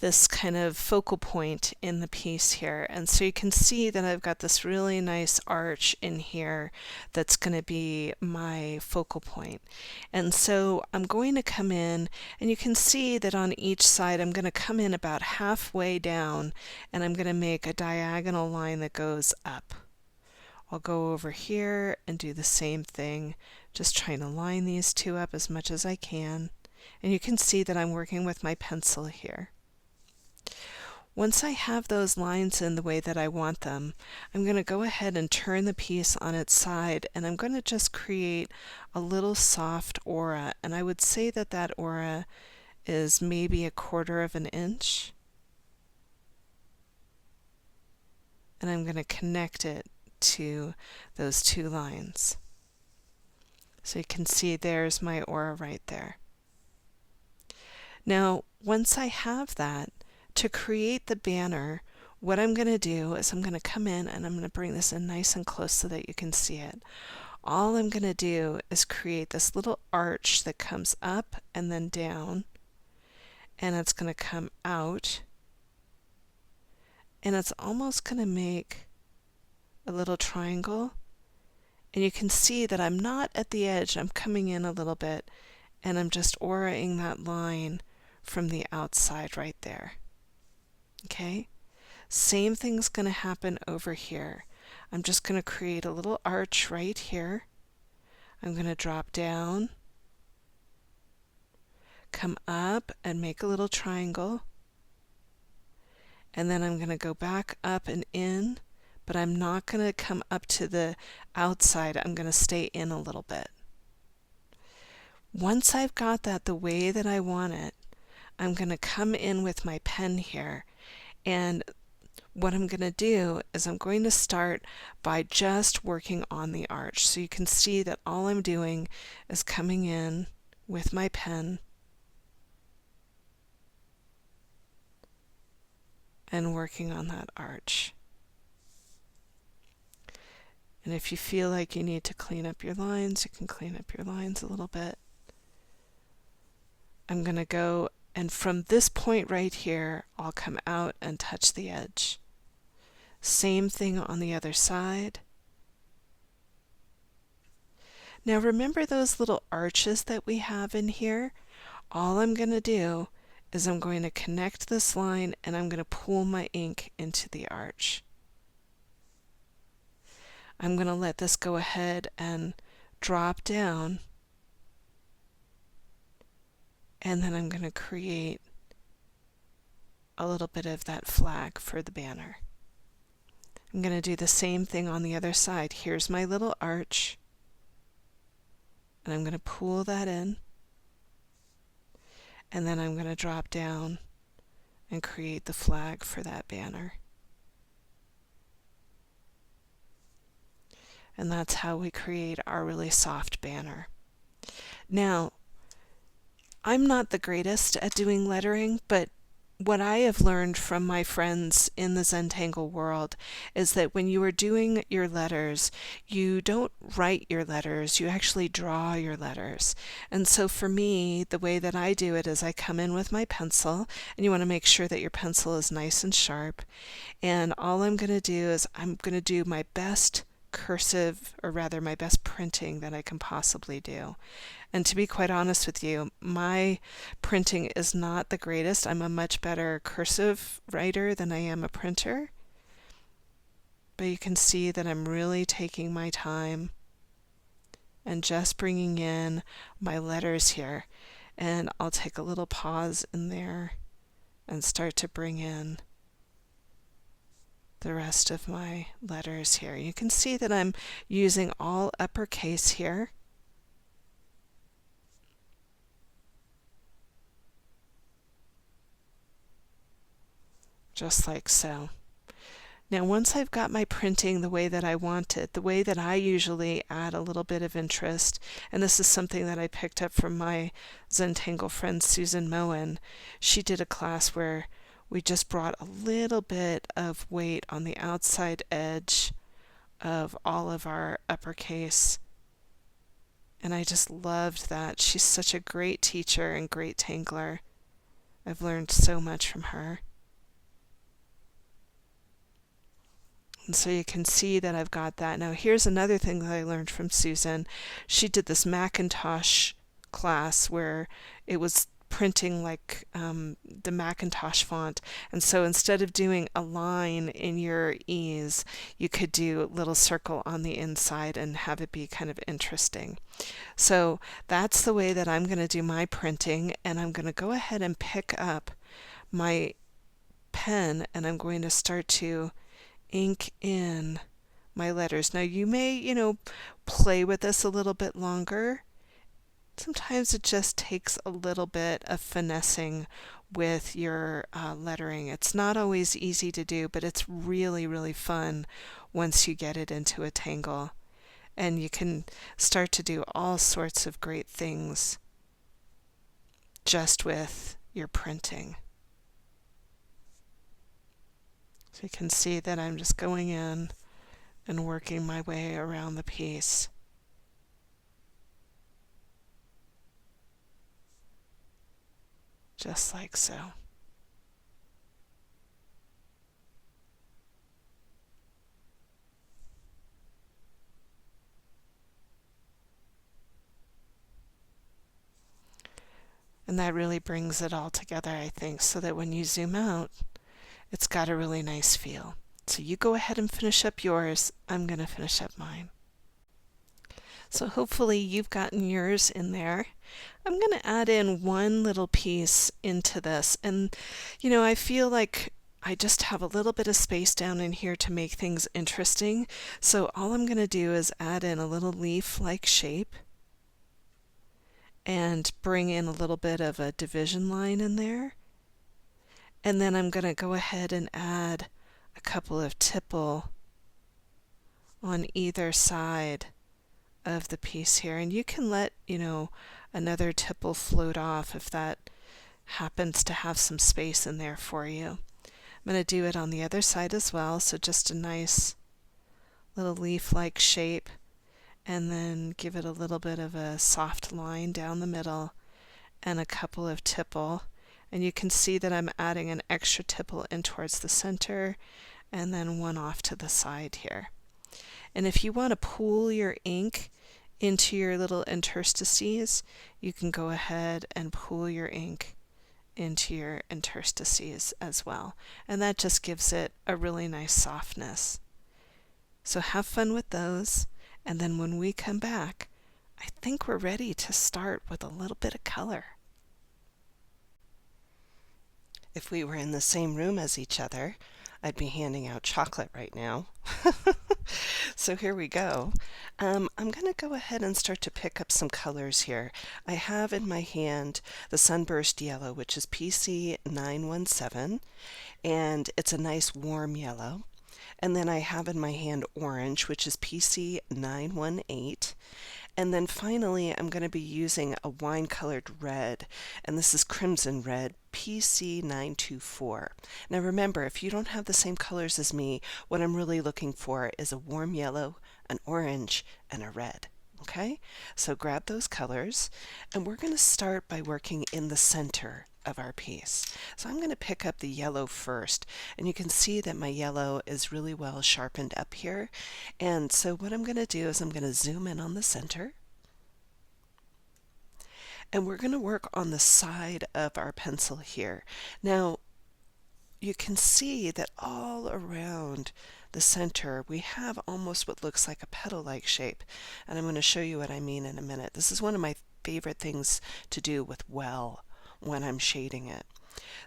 this kind of focal point in the piece here. And so you can see that I've got this really nice arch in here that's going to be my focal point. And so I'm going to come in, and you can see that on each side I'm going to come in about halfway down, and I'm going to make a diagonal line that goes up. I'll go over here and do the same thing, just trying to line these two up as much as I can. And you can see that I'm working with my pencil here. Once I have those lines in the way that I want them, I'm going to go ahead and turn the piece on its side, and I'm going to just create a little soft aura. And I would say that that aura is maybe 1/4 of an inch. And I'm going to connect it to those two lines. So you can see there's my aura right there. Now, once I have that, to create the banner, what I'm going to do is I'm going to come in and I'm going to bring this in nice and close so that you can see it. All I'm going to do is create this little arch that comes up and then down, and it's going to come out, and it's almost going to make a little triangle. And you can see that I'm not at the edge, I'm coming in a little bit, and I'm just auraing that line from the outside right there. Okay? Same thing's going to happen over here. I'm just going to create a little arch right here. I'm going to drop down, come up and make a little triangle, and then I'm going to go back up and in, but I'm not going to come up to the outside. I'm going to stay in a little bit. Once I've got that the way that I want it, I'm going to come in with my pen here, and what I'm going to do is I'm going to start by just working on the arch. So you can see that all I'm doing is coming in with my pen and working on that arch. And if you feel like you need to clean up your lines, you can clean up your lines a little bit. I'm going to go, and from this point right here, I'll come out and touch the edge. Same thing on the other side. Now remember those little arches that we have in here? All I'm going to do is I'm going to connect this line and I'm going to pull my ink into the arch. I'm going to let this go ahead and drop down, and then I'm going to create a little bit of that flag for the banner. I'm going to do the same thing on the other side. Here's my little arch, and I'm going to pull that in, and then I'm going to drop down and create the flag for that banner. And that's how we create our really soft banner. Now, I'm not the greatest at doing lettering, but what I have learned from my friends in the Zentangle world is that when you are doing your letters, you don't write your letters, you actually draw your letters. And so for me, the way that I do it is I come in with my pencil, and you want to make sure that your pencil is nice and sharp. And all I'm going to do is I'm going to do my best cursive, or rather my best printing that I can possibly do. And to be quite honest with you, my printing is not the greatest. I'm a much better cursive writer than I am a printer. But you can see that I'm really taking my time and just bringing in my letters here. And I'll take a little pause in there and start to bring in the rest of my letters here. You can see that I'm using all uppercase here. Just like so. Now once I've got my printing the way that I want it, the way that I usually add a little bit of interest, and this is something that I picked up from my Zentangle friend Susan Moen. She did a class where we just brought a little bit of weight on the outside edge of all of our uppercase, and I just loved that. She's such a great teacher and great tangler. I've learned so much from her. And so you can see that I've got that. Now here's another thing that I learned from Susan. She did this Macintosh class where it was printing like the Macintosh font. And so instead of doing a line in your E's, you could do a little circle on the inside and have it be kind of interesting. So that's the way that I'm going to do my printing, and I'm going to go ahead and pick up my pen and I'm going to start to ink in my letters. Now you may, play with this a little bit longer. Sometimes it just takes a little bit of finessing with your lettering. It's not always easy to do, but it's really, really fun once you get it into a tangle. And you can start to do all sorts of great things just with your printing. So you can see that I'm just going in and working my way around the piece. Just like so. And that really brings it all together, I think, so that when you zoom out, it's got a really nice feel. So you go ahead and finish up yours. I'm going to finish up mine. So hopefully you've gotten yours in there. I'm going to add in one little piece into this. And, I feel like I just have a little bit of space down in here to make things interesting. So all I'm going to do is add in a little leaf-like shape and bring in a little bit of a division line in there. And then I'm going to go ahead and add a couple of tipple on either side of the piece here. And you can let, another tipple float off if that happens to have some space in there for you. I'm going to do it on the other side as well. So just a nice little leaf-like shape, and then give it a little bit of a soft line down the middle and a couple of tipple. And you can see that I'm adding an extra tipple in towards the center and then one off to the side here. And if you want to pool your ink into your little interstices, you can go ahead and pool your ink into your interstices as well. And that just gives it a really nice softness. So have fun with those. And then when we come back, I think we're ready to start with a little bit of color. If we were in the same room as each other, I'd be handing out chocolate right now. So here we go. I'm going to go ahead and start to pick up some colors here. I have in my hand the Sunburst Yellow, which is PC 917, and it's a nice warm yellow. And then I have in my hand Orange, which is PC 918. And then finally, I'm going to be using a wine-colored red, and this is Crimson Red, PC 924. Now remember, if you don't have the same colors as me, what I'm really looking for is a warm yellow, an orange, and a red. Okay? So grab those colors, and we're going to start by working in the center of our piece. So I'm going to pick up the yellow first, and you can see that my yellow is really well sharpened up here. And so what I'm going to do is I'm going to zoom in on the center, and we're going to work on the side of our pencil here. Now you can see that all around the center, we have almost what looks like a petal-like shape. And I'm going to show you what I mean in a minute. This is one of my favorite things to do with well when I'm shading it.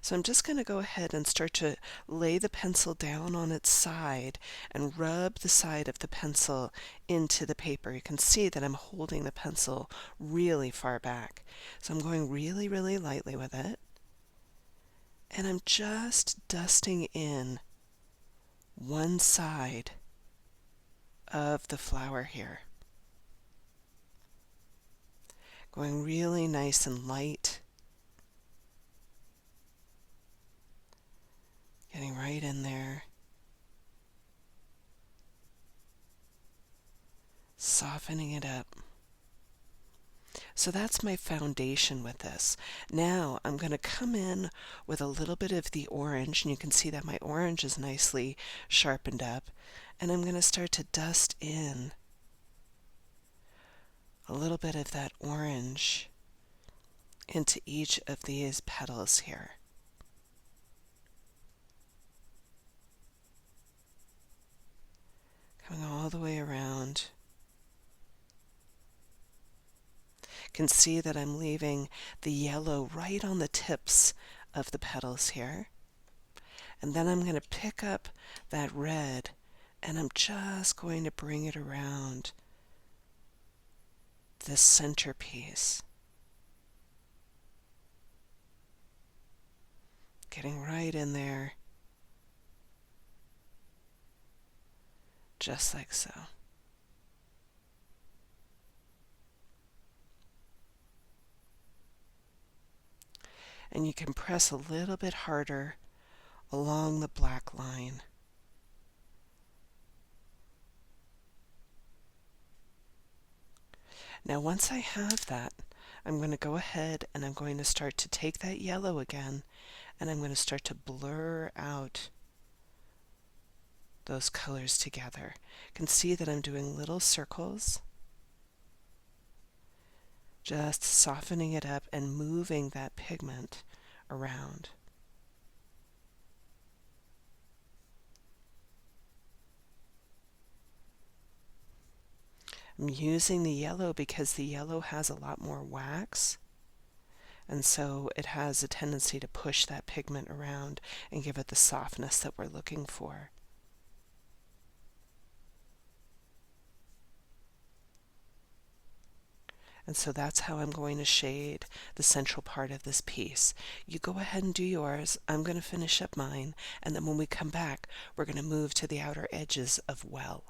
So I'm just going to go ahead and start to lay the pencil down on its side and rub the side of the pencil into the paper. You can see that I'm holding the pencil really far back. So I'm going really, really lightly with it. And I'm just dusting in one side of the flower here. Going really nice and light. Getting right in there. Softening it up. So that's my foundation with this. Now I'm going to come in with a little bit of the orange, and you can see that my orange is nicely sharpened up, and I'm going to start to dust in a little bit of that orange into each of these petals here. Coming all the way around. Can see that I'm leaving the yellow right on the tips of the petals here. And then I'm going to pick up that red and I'm just going to bring it around this centerpiece. Getting right in there, just like so. And you can press a little bit harder along the black line. Now once I have that, I'm going to go ahead and I'm going to start to take that yellow again and I'm going to start to blur out those colors together. You can see that I'm doing little circles, just softening it up and moving that pigment around. I'm using the yellow because the yellow has a lot more wax, and so it has a tendency to push that pigment around and give it the softness that we're looking for. And so that's how I'm going to shade the central part of this piece. You go ahead and do yours. I'm going to finish up mine, and then when we come back, we're going to move to the outer edges of well.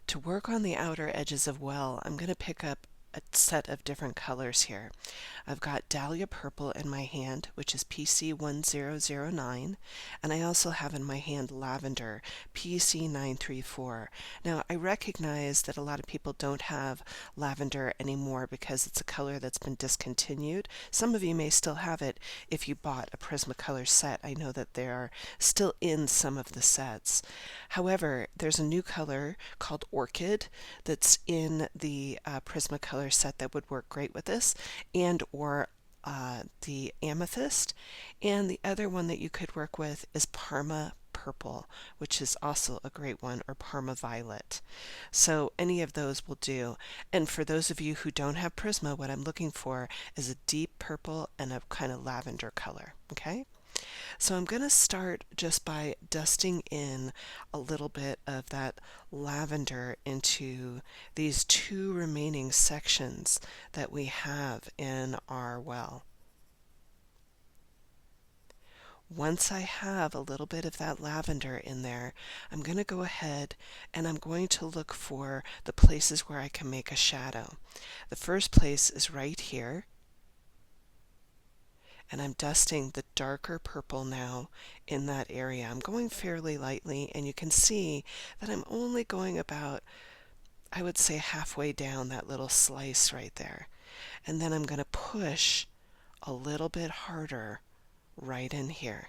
To work on the outer edges of well, I'm going to pick up a set of different colors here. I've got Dahlia Purple in my hand, which is PC1009, and I also have in my hand Lavender, PC934. Now, I recognize that a lot of people don't have lavender anymore because it's a color that's been discontinued. Some of you may still have it if you bought a Prismacolor set. I know that they are still in some of the sets. However, there's a new color called Orchid that's in the Prismacolor set that would work great with this, and or the Amethyst, and the other one that you could work with is Parma Purple, which is also a great one, or Parma Violet. So any of those will do. And for those of you who don't have Prisma, what I'm looking for is a deep purple and a kind of lavender color. Okay? So I'm going to start just by dusting in a little bit of that lavender into these two remaining sections that we have in our well. Once I have a little bit of that lavender in there, I'm going to go ahead and I'm going to look for the places where I can make a shadow. The first place is right here. And I'm dusting the darker purple now in that area. I'm going fairly lightly, and you can see that I'm only going about, I would say, halfway down that little slice right there. And then I'm going to push a little bit harder right in here.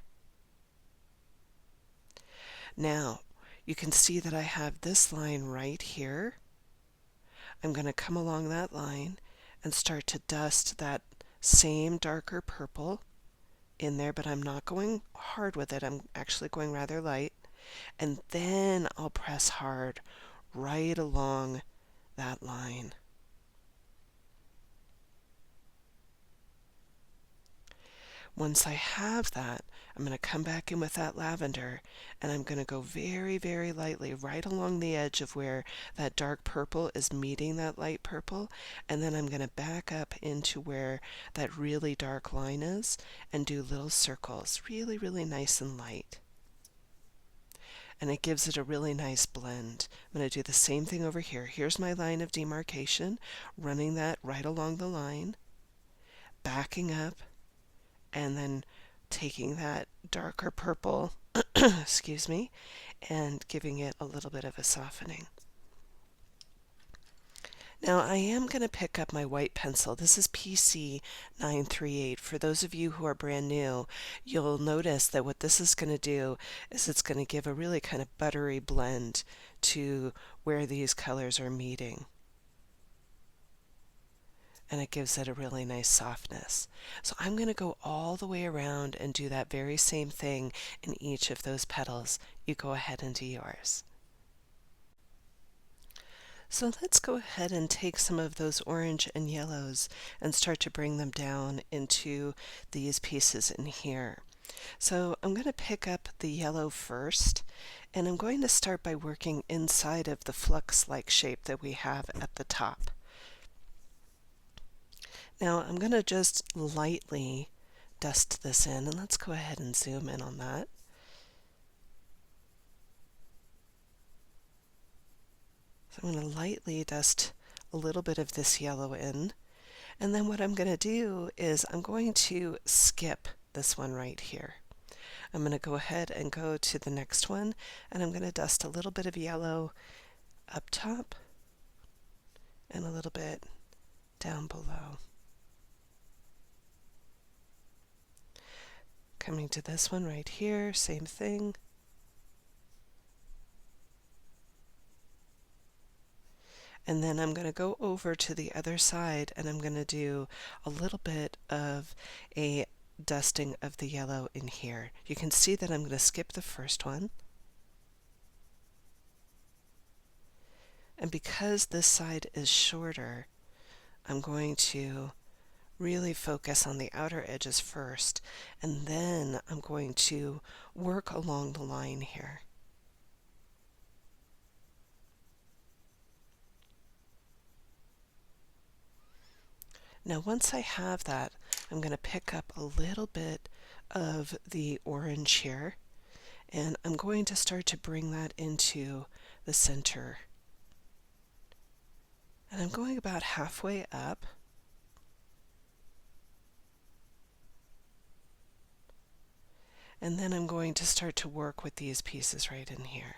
Now, you can see that I have this line right here. I'm going to come along that line and start to dust that same darker purple in there, but I'm not going hard with it. I'm actually going rather light. And then I'll press hard right along that line. Once I have that, I'm going to come back in with that lavender, and I'm going to go very, very lightly right along the edge of where that dark purple is meeting that light purple, and then I'm going to back up into where that really dark line is and do little circles, really, really nice and light. And it gives it a really nice blend. I'm going to do the same thing over here. Here's my line of demarcation, running that right along the line, backing up, and then taking that darker purple, excuse me, and giving it a little bit of a softening. Now I am going to pick up my white pencil. This is PC 938. For those of you who are brand new, you'll notice that what this is going to do is it's going to give a really kind of buttery blend to where these colors are meeting. And it gives it a really nice softness. So I'm going to go all the way around and do that very same thing in each of those petals. You go ahead and do yours. So let's go ahead and take some of those orange and yellows and start to bring them down into these pieces in here. So I'm going to pick up the yellow first, and I'm going to start by working inside of the flux-like shape that we have at the top. Now I'm going to just lightly dust this in, and let's go ahead and zoom in on that. So I'm going to lightly dust a little bit of this yellow in, and then what I'm going to do is I'm going to skip this one right here. I'm going to go ahead and go to the next one, and I'm going to dust a little bit of yellow up top and a little bit down below. Coming to this one right here, same thing. And then I'm going to go over to the other side, and I'm going to do a little bit of a dusting of the yellow in here. You can see that I'm going to skip the first one. And because this side is shorter, I'm going to really focus on the outer edges first, and then I'm going to work along the line here. Now once I have that, I'm going to pick up a little bit of the orange here, and I'm going to start to bring that into the center. And I'm going about halfway up. And then I'm going to start to work with these pieces right in here.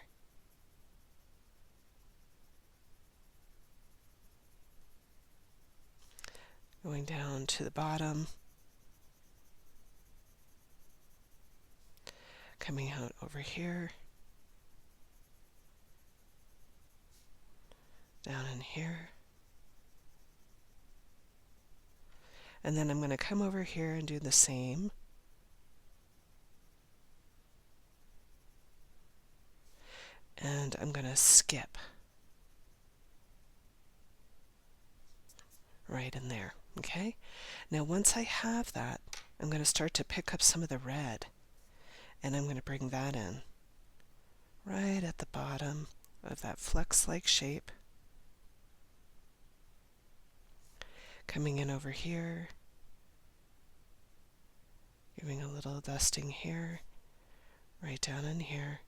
Going down to the bottom, coming out over here, down in here, and then I'm going to come over here and do the same. And I'm going to skip right in there. Okay? Now once I have that, I'm going to start to pick up some of the red, and I'm going to bring that in right at the bottom of that flux-like shape. Coming in over here, giving a little dusting here, right down in here.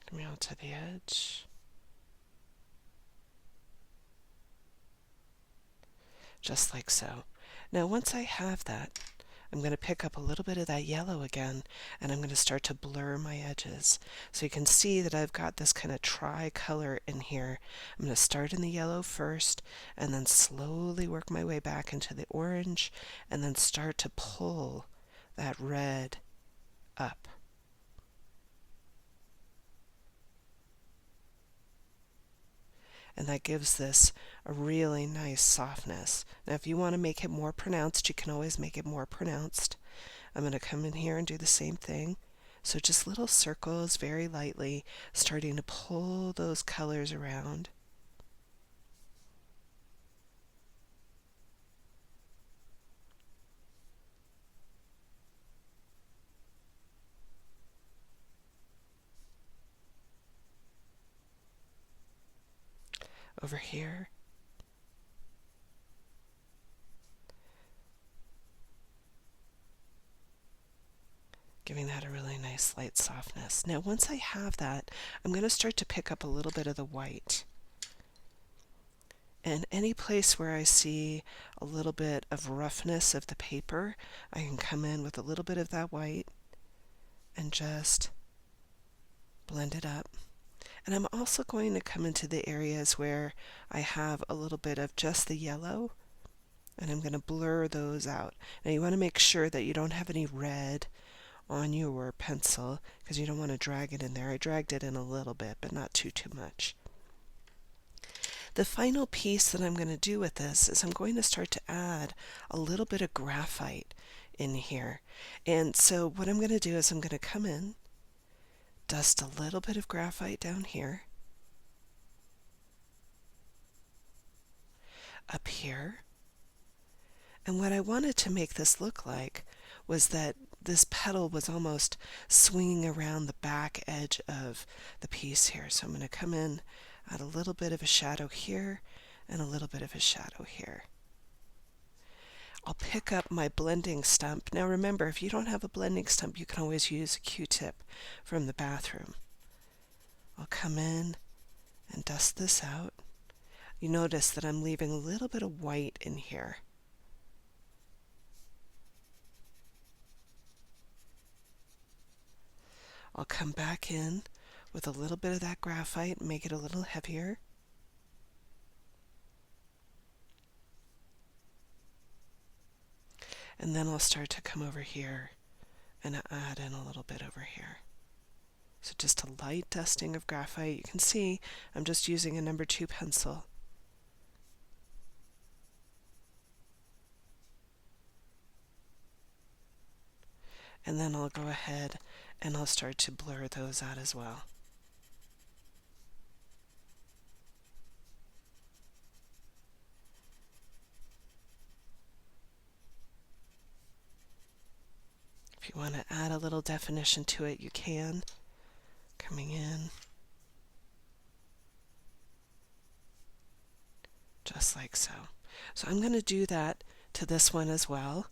Coming out to the edge. Just like so. Now once I have that, I'm going to pick up a little bit of that yellow again, and I'm going to start to blur my edges. So you can see that I've got this kind of tri-color in here. I'm going to start in the yellow first, and then slowly work my way back into the orange, and then start to pull that red up. and that gives this a really nice softness. Now if you want to make it more pronounced, you can always make it more pronounced. I'm going to come in here and do the same thing. So just little circles very lightly, starting to pull those colors around. Over here. Giving that a really nice light softness. Now once I have that, I'm going to start to pick up a little bit of the white. And any place where I see a little bit of roughness of the paper, I can come in with a little bit of that white and just blend it up. And I'm also going to come into the areas where I have a little bit of just the yellow, and I'm going to blur those out. Now you want to make sure that you don't have any red on your pencil because you don't want to drag it in there. I dragged it in a little bit, but not too much. The final piece that I'm going to do with this is I'm going to start to add a little bit of graphite in here. And so what I'm going to do is I'm going to come in, dust a little bit of graphite down here, up here. And what I wanted to make this look like was that this petal was almost swinging around the back edge of the piece here. So I'm going to come in, add a little bit of a shadow here and a little bit of a shadow here. I'll pick up my blending stump. Now remember, if you don't have a blending stump, you can always use a Q-tip from the bathroom. I'll come in and dust this out. You notice that I'm leaving a little bit of white in here. I'll come back in with a little bit of that graphite and make it a little heavier. And then I'll start to come over here and add in a little bit over here. So just a light dusting of graphite. You can see I'm just using a number 2 pencil. And then I'll go ahead and I'll start to blur those out as well. If you want to add a little definition to it, you can. Coming in. Just like so. So I'm going to do that to this one as well.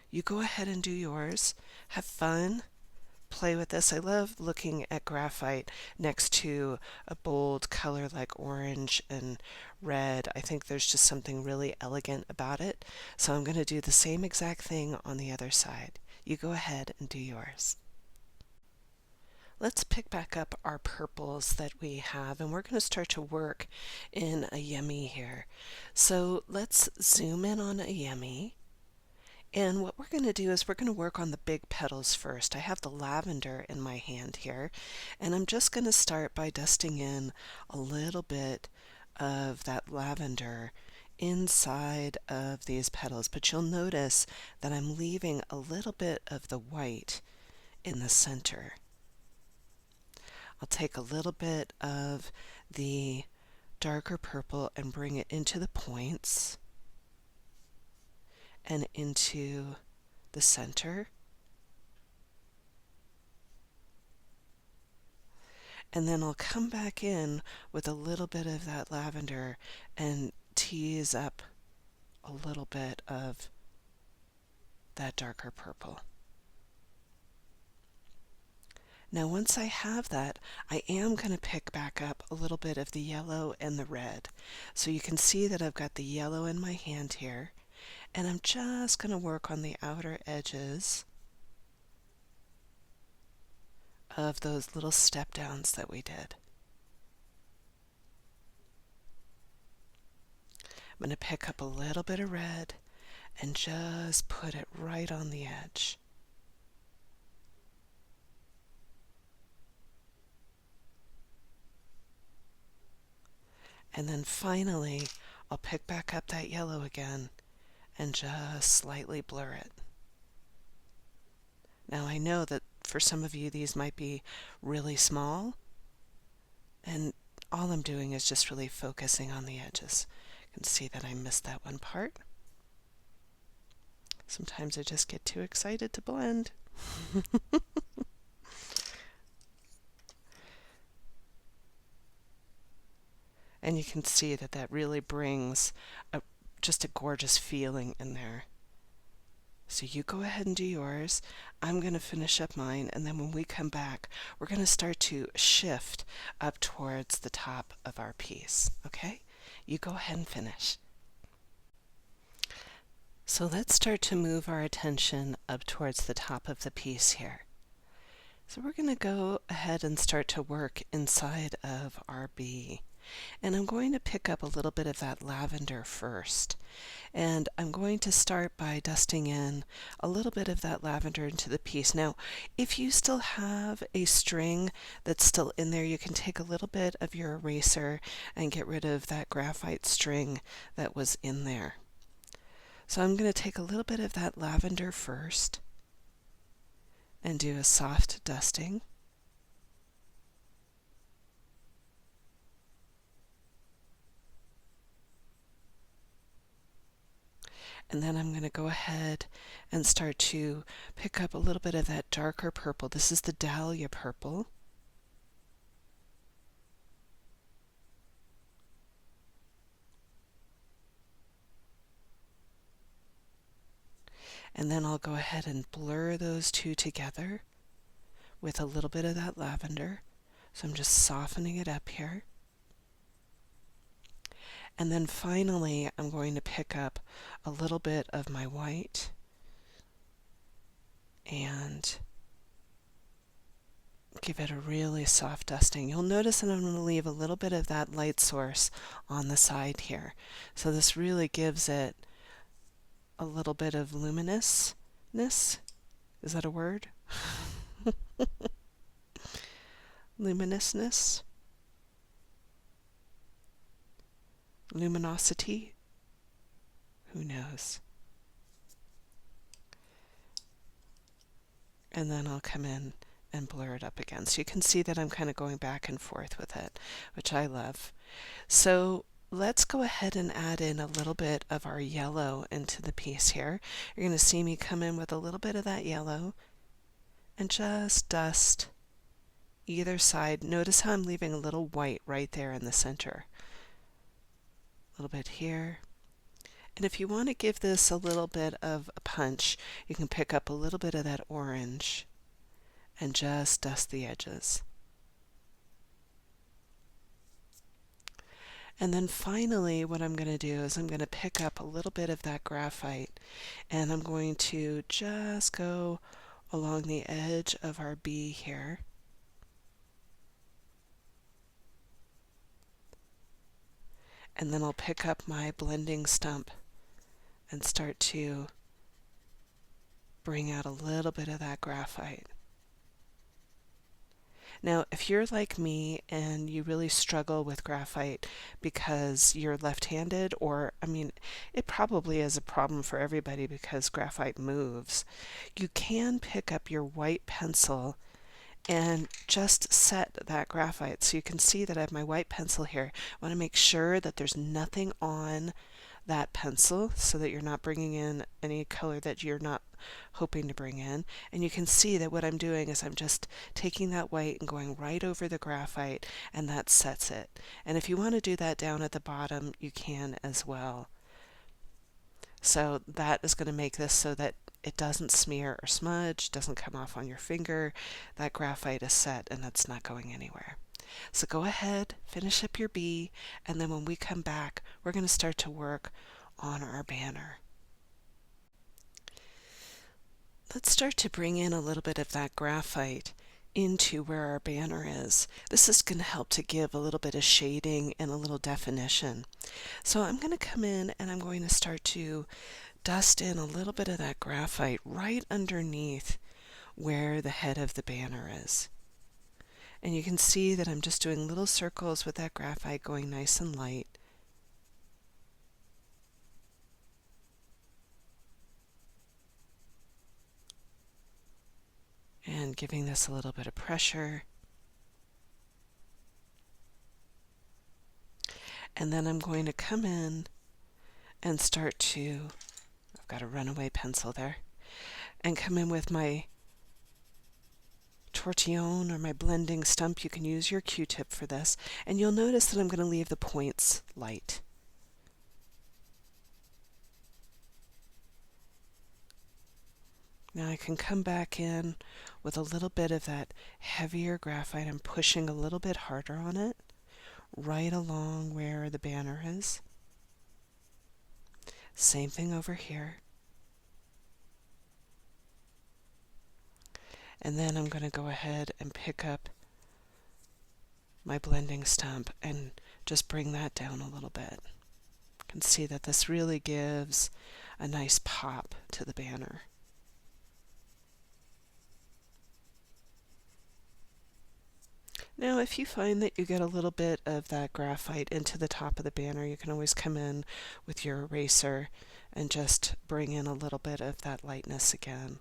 You go ahead and do yours. Have fun. Play with this. I love looking at graphite next to a bold color like orange and red. I think there's just something really elegant about it. So I'm going to do the same exact thing on the other side. You go ahead and do yours. Let's pick back up our purples that we have, and we're going to start to work in a yummy here. So let's zoom in on a yummy. And what we're going to do is we're going to work on the big petals first. I have the lavender in my hand here, and I'm just going to start by dusting in a little bit of that lavender inside of these petals. But you'll notice that I'm leaving a little bit of the white in the center. I'll take a little bit of the darker purple and bring it into the points and into the center. And then I'll come back in with a little bit of that lavender and tease up a little bit of that darker purple. Now once I have that, I am going to pick back up a little bit of the yellow and the red. So you can see that I've got the yellow in my hand here, and I'm just going to work on the outer edges of those little step downs that we did. I'm going to pick up a little bit of red and just put it right on the edge. And then finally, I'll pick back up that yellow again and just slightly blur it. Now I know that for some of you these might be really small, and all I'm doing is just really focusing on the edges. You can see that I missed that one part. Sometimes I just get too excited to blend. And you can see that that really brings just a gorgeous feeling in there. So you go ahead and do yours. I'm going to finish up mine, and then when we come back, we're going to start to shift up towards the top of our piece. Okay? You go ahead and finish. So let's start to move our attention up towards the top of the piece here. So we're going to go ahead and start to work inside of our bee. And I'm going to pick up a little bit of that lavender first. And I'm going to start by dusting in a little bit of that lavender into the piece. Now, if you still have a string that's still in there, you can take a little bit of your eraser and get rid of that graphite string that was in there. So I'm going to take a little bit of that lavender first and do a soft dusting. And then I'm going to go ahead and start to pick up a little bit of that darker purple. This is the dahlia purple. And then I'll go ahead and blur those two together with a little bit of that lavender. So I'm just softening it up here. And then finally, I'm going to pick up a little bit of my white and give it a really soft dusting. You'll notice that I'm going to leave a little bit of that light source on the side here. So this really gives it a little bit of luminousness. Is that a word? Luminousness. Luminosity? Who knows? And then I'll come in and blur it up again. So you can see that I'm kind of going back and forth with it, which I love. So let's go ahead and add in a little bit of our yellow into the piece here. You're going to see me come in with a little bit of that yellow and just dust either side. Notice how I'm leaving a little white right there in the center. A little bit here. And if you want to give this a little bit of a punch, you can pick up a little bit of that orange and just dust the edges. And then finally, what I'm going to do is I'm going to pick up a little bit of that graphite, and I'm going to just go along the edge of our bee here. And then I'll pick up my blending stump and start to bring out a little bit of that graphite. Now, if you're like me and you really struggle with graphite because you're left-handed, or, I mean, it probably is a problem for everybody because graphite moves, you can pick up your white pencil and just set that graphite. So you can see that I have my white pencil here. I want to make sure that there's nothing on that pencil so that you're not bringing in any color that you're not hoping to bring in. And you can see that what I'm doing is I'm just taking that white and going right over the graphite, and that sets it. And if you want to do that down at the bottom, you can as well. So that is going to make this so that it doesn't smear or smudge, doesn't come off on your finger. That graphite is set and it's not going anywhere. So go ahead, finish up your bee, and then when we come back, we're going to start to work on our banner. Let's start to bring in a little bit of that graphite into where our banner is. This is going to help to give a little bit of shading and a little definition. So I'm going to come in and I'm going to start to dust in a little bit of that graphite right underneath where the head of the banner is. And you can see that I'm just doing little circles with that graphite, going nice and light. And giving this a little bit of pressure. And then I'm going to come in and start to, I've got a runaway pencil there, and come in with my tortillon or my blending stump. You can use your Q-tip for this, and you'll notice that I'm going to leave the points light. Now I can come back in with a little bit of that heavier graphite. I'm pushing a little bit harder on it, right along where the banner is. Same thing over here. And then I'm going to go ahead and pick up my blending stump and just bring that down a little bit. You can see that this really gives a nice pop to the banner. Now, if you find that you get a little bit of that graphite into the top of the banner, you can always come in with your eraser and just bring in a little bit of that lightness again.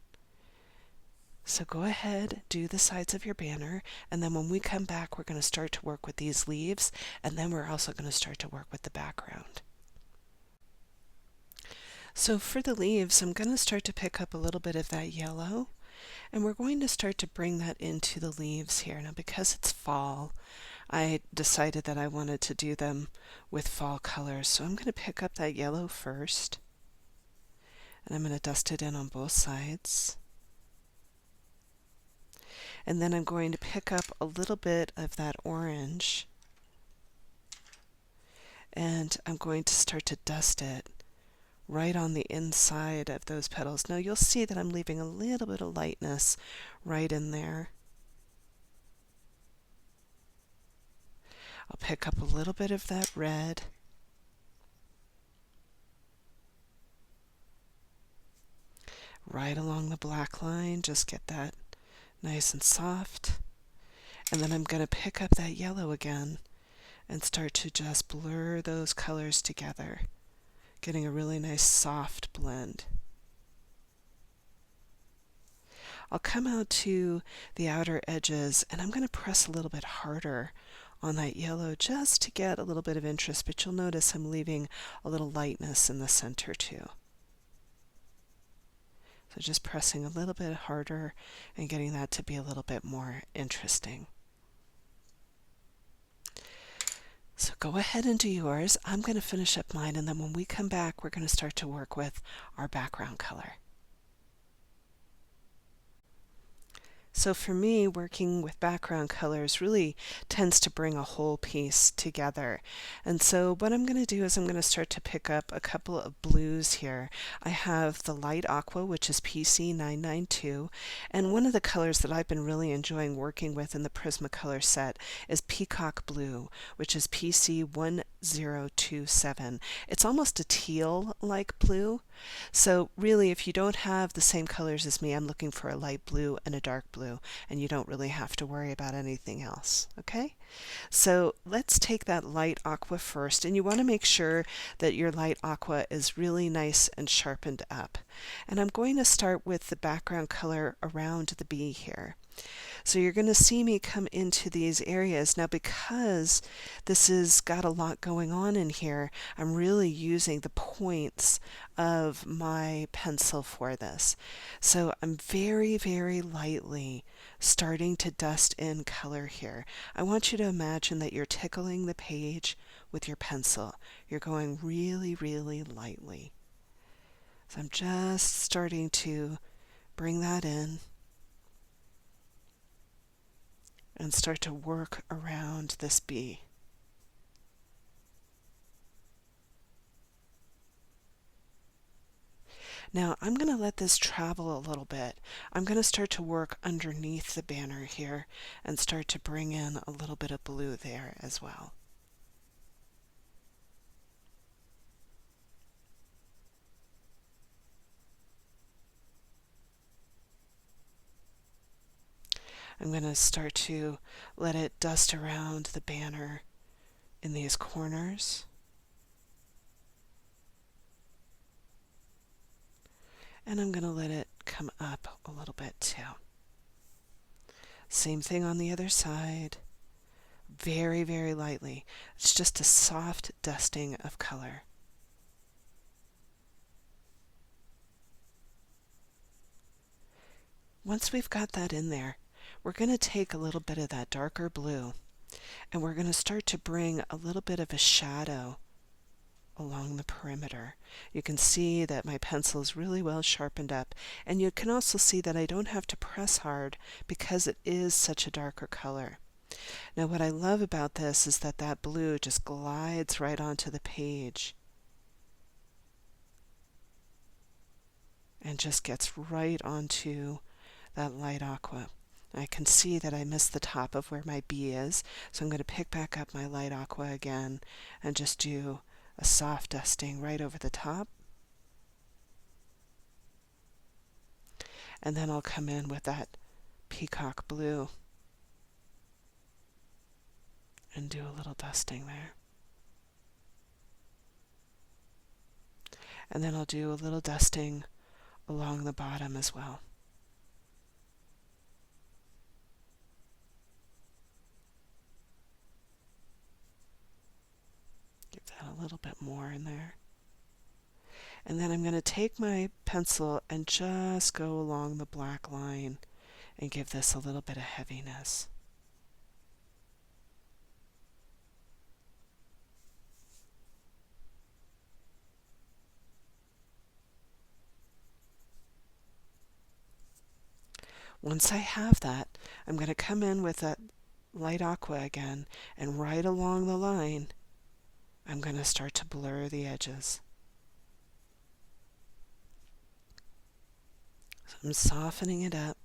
So go ahead, do the sides of your banner, and then when we come back, we're going to start to work with these leaves, and then we're also going to start to work with the background. So for the leaves, I'm going to start to pick up a little bit of that yellow, and we're going to start to bring that into the leaves here. Now, because it's fall, I decided that I wanted to do them with fall colors, so I'm going to pick up that yellow first, and I'm going to dust it in on both sides. And then I'm going to pick up a little bit of that orange, and I'm going to start to dust it right on the inside of those petals. Now you'll see that I'm leaving a little bit of lightness right in there. I'll pick up a little bit of that red. Right along the black line, just get that nice and soft. And then I'm going to pick up that yellow again and start to just blur those colors together, getting a really nice soft blend. I'll come out to the outer edges and I'm going to press a little bit harder on that yellow just to get a little bit of interest, but you'll notice I'm leaving a little lightness in the center too. So just pressing a little bit harder and getting that to be a little bit more interesting. So go ahead and do yours. I'm going to finish up mine, and then when we come back, we're going to start to work with our background color. So for me, working with background colors really tends to bring a whole piece together. And so what I'm going to do is I'm going to start to pick up a couple of blues here. I have the light aqua, which is PC992, and one of the colors that I've been really enjoying working with in the Prisma color set is peacock blue, which is PC1027. It's almost a teal-like blue. So really, if you don't have the same colors as me, I'm looking for a light blue and a dark blue, and you don't really have to worry about anything else, okay? So let's take that light aqua first, and you want to make sure that your light aqua is really nice and sharpened up. And I'm going to start with the background color around the bee here. So you're going to see me come into these areas. Now, because this has got a lot going on in here, I'm really using the points of my pencil for this. So I'm very, very lightly starting to dust in color here. I want you to imagine that you're tickling the page with your pencil. You're going really, really lightly. So I'm just starting to bring that in and start to work around this bee. Now I'm going to let this travel a little bit. I'm going to start to work underneath the banner here and start to bring in a little bit of blue there as well. I'm going to start to let it dust around the banner in these corners. And I'm going to let it come up a little bit too. Same thing on the other side. Very, very lightly. It's just a soft dusting of color. Once we've got that in there, we're going to take a little bit of that darker blue and we're going to start to bring a little bit of a shadow along the perimeter. You can see that my pencil is really well sharpened up, and you can also see that I don't have to press hard because it is such a darker color. Now what I love about this is that that blue just glides right onto the page and just gets right onto that light aqua. I can see that I missed the top of where my B is, so I'm going to pick back up my light aqua again and just do a soft dusting right over the top. And then I'll come in with that peacock blue and do a little dusting there. And then I'll do a little dusting along the bottom as well. Give that a little bit more in there. And then I'm going to take my pencil and just go along the black line and give this a little bit of heaviness. Once I have that, I'm going to come in with that light aqua again, and right along the line, I'm going to start to blur the edges. So I'm softening it up.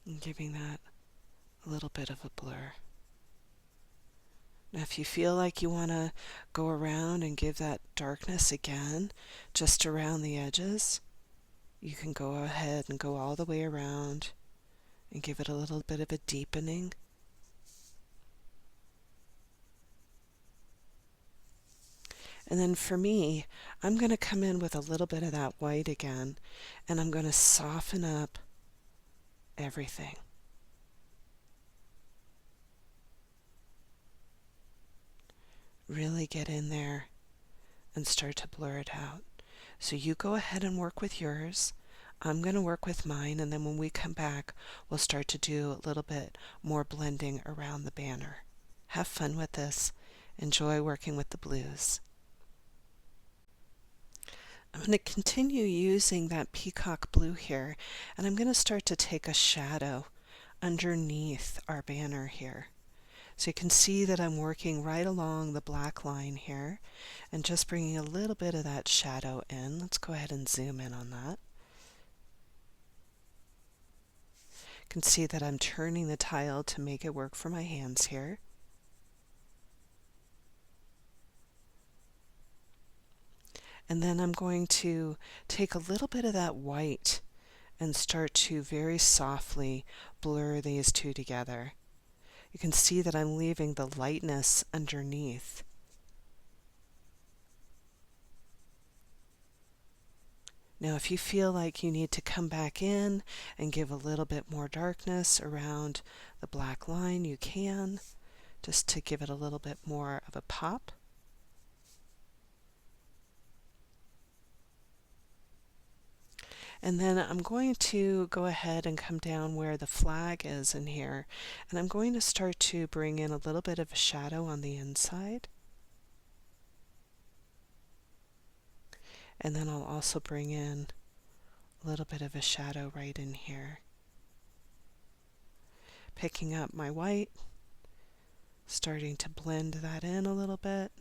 And giving that a little bit of a blur. Now if you feel like you want to go around and give that darkness again, just around the edges, you can go ahead and go all the way around and give it a little bit of a deepening. And then for me, I'm going to come in with a little bit of that white again, and I'm going to soften up everything. Really get in there and start to blur it out. So you go ahead and work with yours. I'm going to work with mine, and then when we come back, we'll start to do a little bit more blending around the banner. Have fun with this. Enjoy working with the blues. I'm going to continue using that peacock blue here, and I'm going to start to take a shadow underneath our banner here. So you can see that I'm working right along the black line here and just bringing a little bit of that shadow in. Let's go ahead and zoom in on that. You can see that I'm turning the tile to make it work for my hands here. And then I'm going to take a little bit of that white and start to very softly blur these two together. You can see that I'm leaving the lightness underneath. Now if you feel like you need to come back in and give a little bit more darkness around the black line, you can, just to give it a little bit more of a pop. And then I'm going to go ahead and come down where the flag is in here, and I'm going to start to bring in a little bit of a shadow on the inside. And then I'll also bring in a little bit of a shadow right in here. Picking up my white, starting to blend that in a little bit.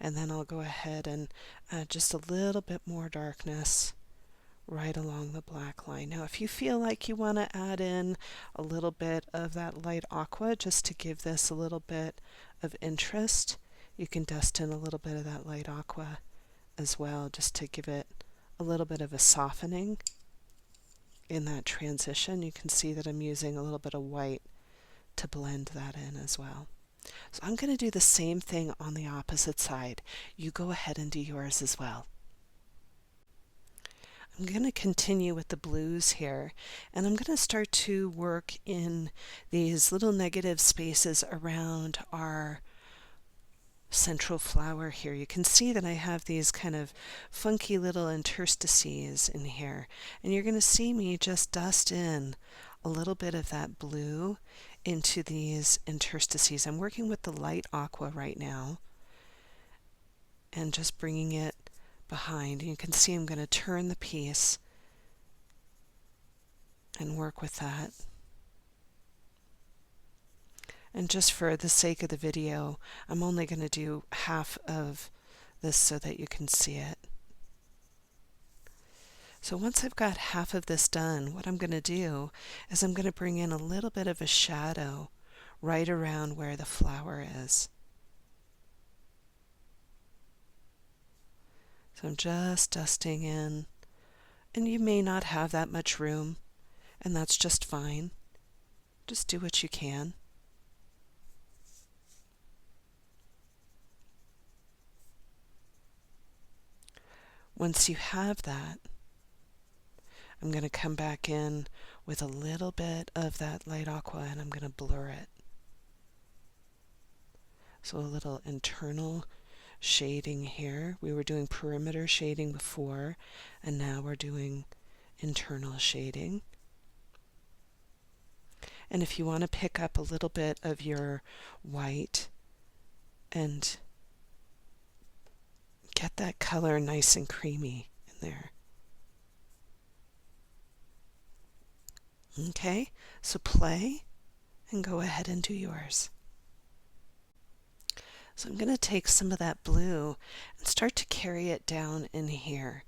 And then I'll go ahead and add just a little bit more darkness right along the black line. Now, if you feel like you want to add in a little bit of that light aqua just to give this a little bit of interest, you can dust in a little bit of that light aqua as well, just to give it a little bit of a softening in that transition. You can see that I'm using a little bit of white to blend that in as well. So I'm going to do the same thing on the opposite side. You go ahead and do yours as well. I'm going to continue with the blues here, and I'm going to start to work in these little negative spaces around our central flower here. You can see that I have these kind of funky little interstices in here, and you're going to see me just dust in a little bit of that blue into these interstices. I'm working with the light aqua right now and just bringing it behind. You can see I'm going to turn the piece and work with that. And just for the sake of the video, I'm only going to do half of this so that you can see it. So once I've got half of this done, what I'm going to do is I'm going to bring in a little bit of a shadow right around where the flower is. So I'm just dusting in, and you may not have that much room, and that's just fine. Just do what you can. Once you have that, I'm going to come back in with a little bit of that light aqua and I'm going to blur it. So a little internal shading here. We were doing perimeter shading before, and now we're doing internal shading. And if you want to pick up a little bit of your white and get that color nice and creamy in there. Okay, so play and go ahead and do yours. So I'm going to take some of that blue and start to carry it down in here.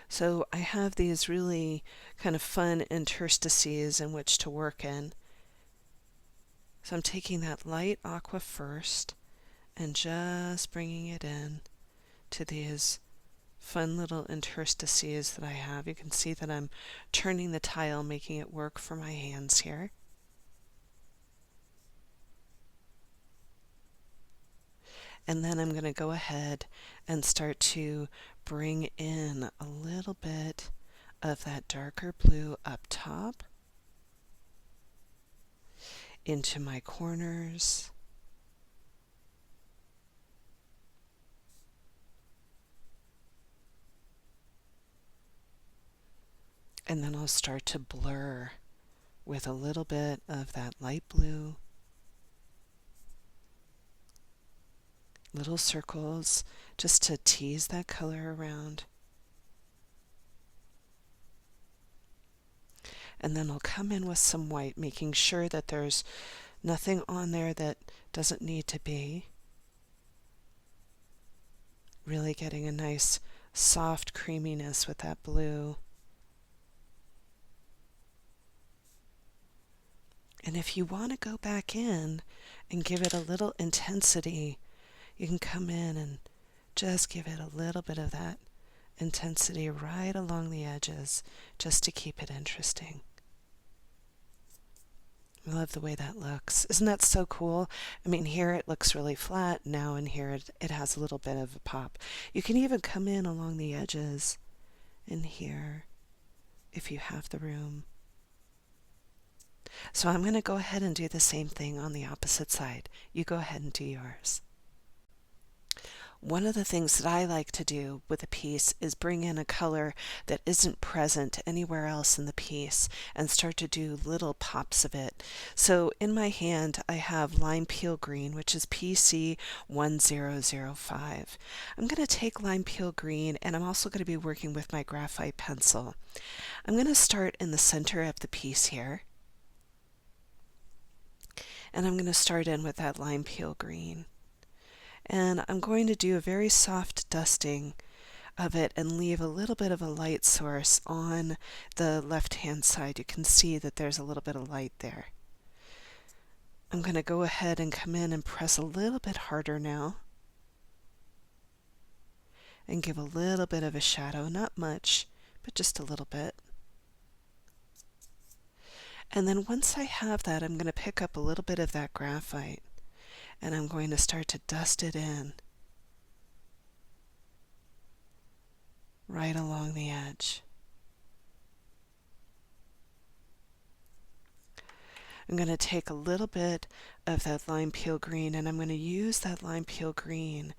So I have these really kind of fun interstices in which to work in. So I'm taking that light aqua first and just bringing it in to these fun little interstices that I have. You can see that I'm turning the tile, making it work for my hands here. And then I'm going to go ahead and start to bring in a little bit of that darker blue up top into my corners. And then I'll start to blur with a little bit of that light blue. Little circles just to tease that color around. And then I'll come in with some white, making sure that there's nothing on there that doesn't need to be. Really getting a nice soft creaminess with that blue. And if you want to go back in and give it a little intensity, you can come in and just give it a little bit of that intensity right along the edges just to keep it interesting. I love the way that looks. Isn't that so cool? I mean, here it looks really flat. Now in here it has a little bit of a pop. You can even come in along the edges in here if you have the room. So I'm going to go ahead and do the same thing on the opposite side. You go ahead and do yours. One of the things that I like to do with a piece is bring in a color that isn't present anywhere else in the piece and start to do little pops of it. So in my hand I have lime peel green, which is PC1005. I'm going to take lime peel green, and I'm also going to be working with my graphite pencil. I'm going to start in the center of the piece here, and I'm going to start in with that lime peel green. And I'm going to do a very soft dusting of it and leave a little bit of a light source on the left-hand side. You can see that there's a little bit of light there. I'm going to go ahead and come in and press a little bit harder now and give a little bit of a shadow, not much, but just a little bit. And then once I have that, I'm going to pick up a little bit of that graphite and I'm going to start to dust it in right along the edge. I'm going to take a little bit of that lime peel green and I'm going to use that lime peel green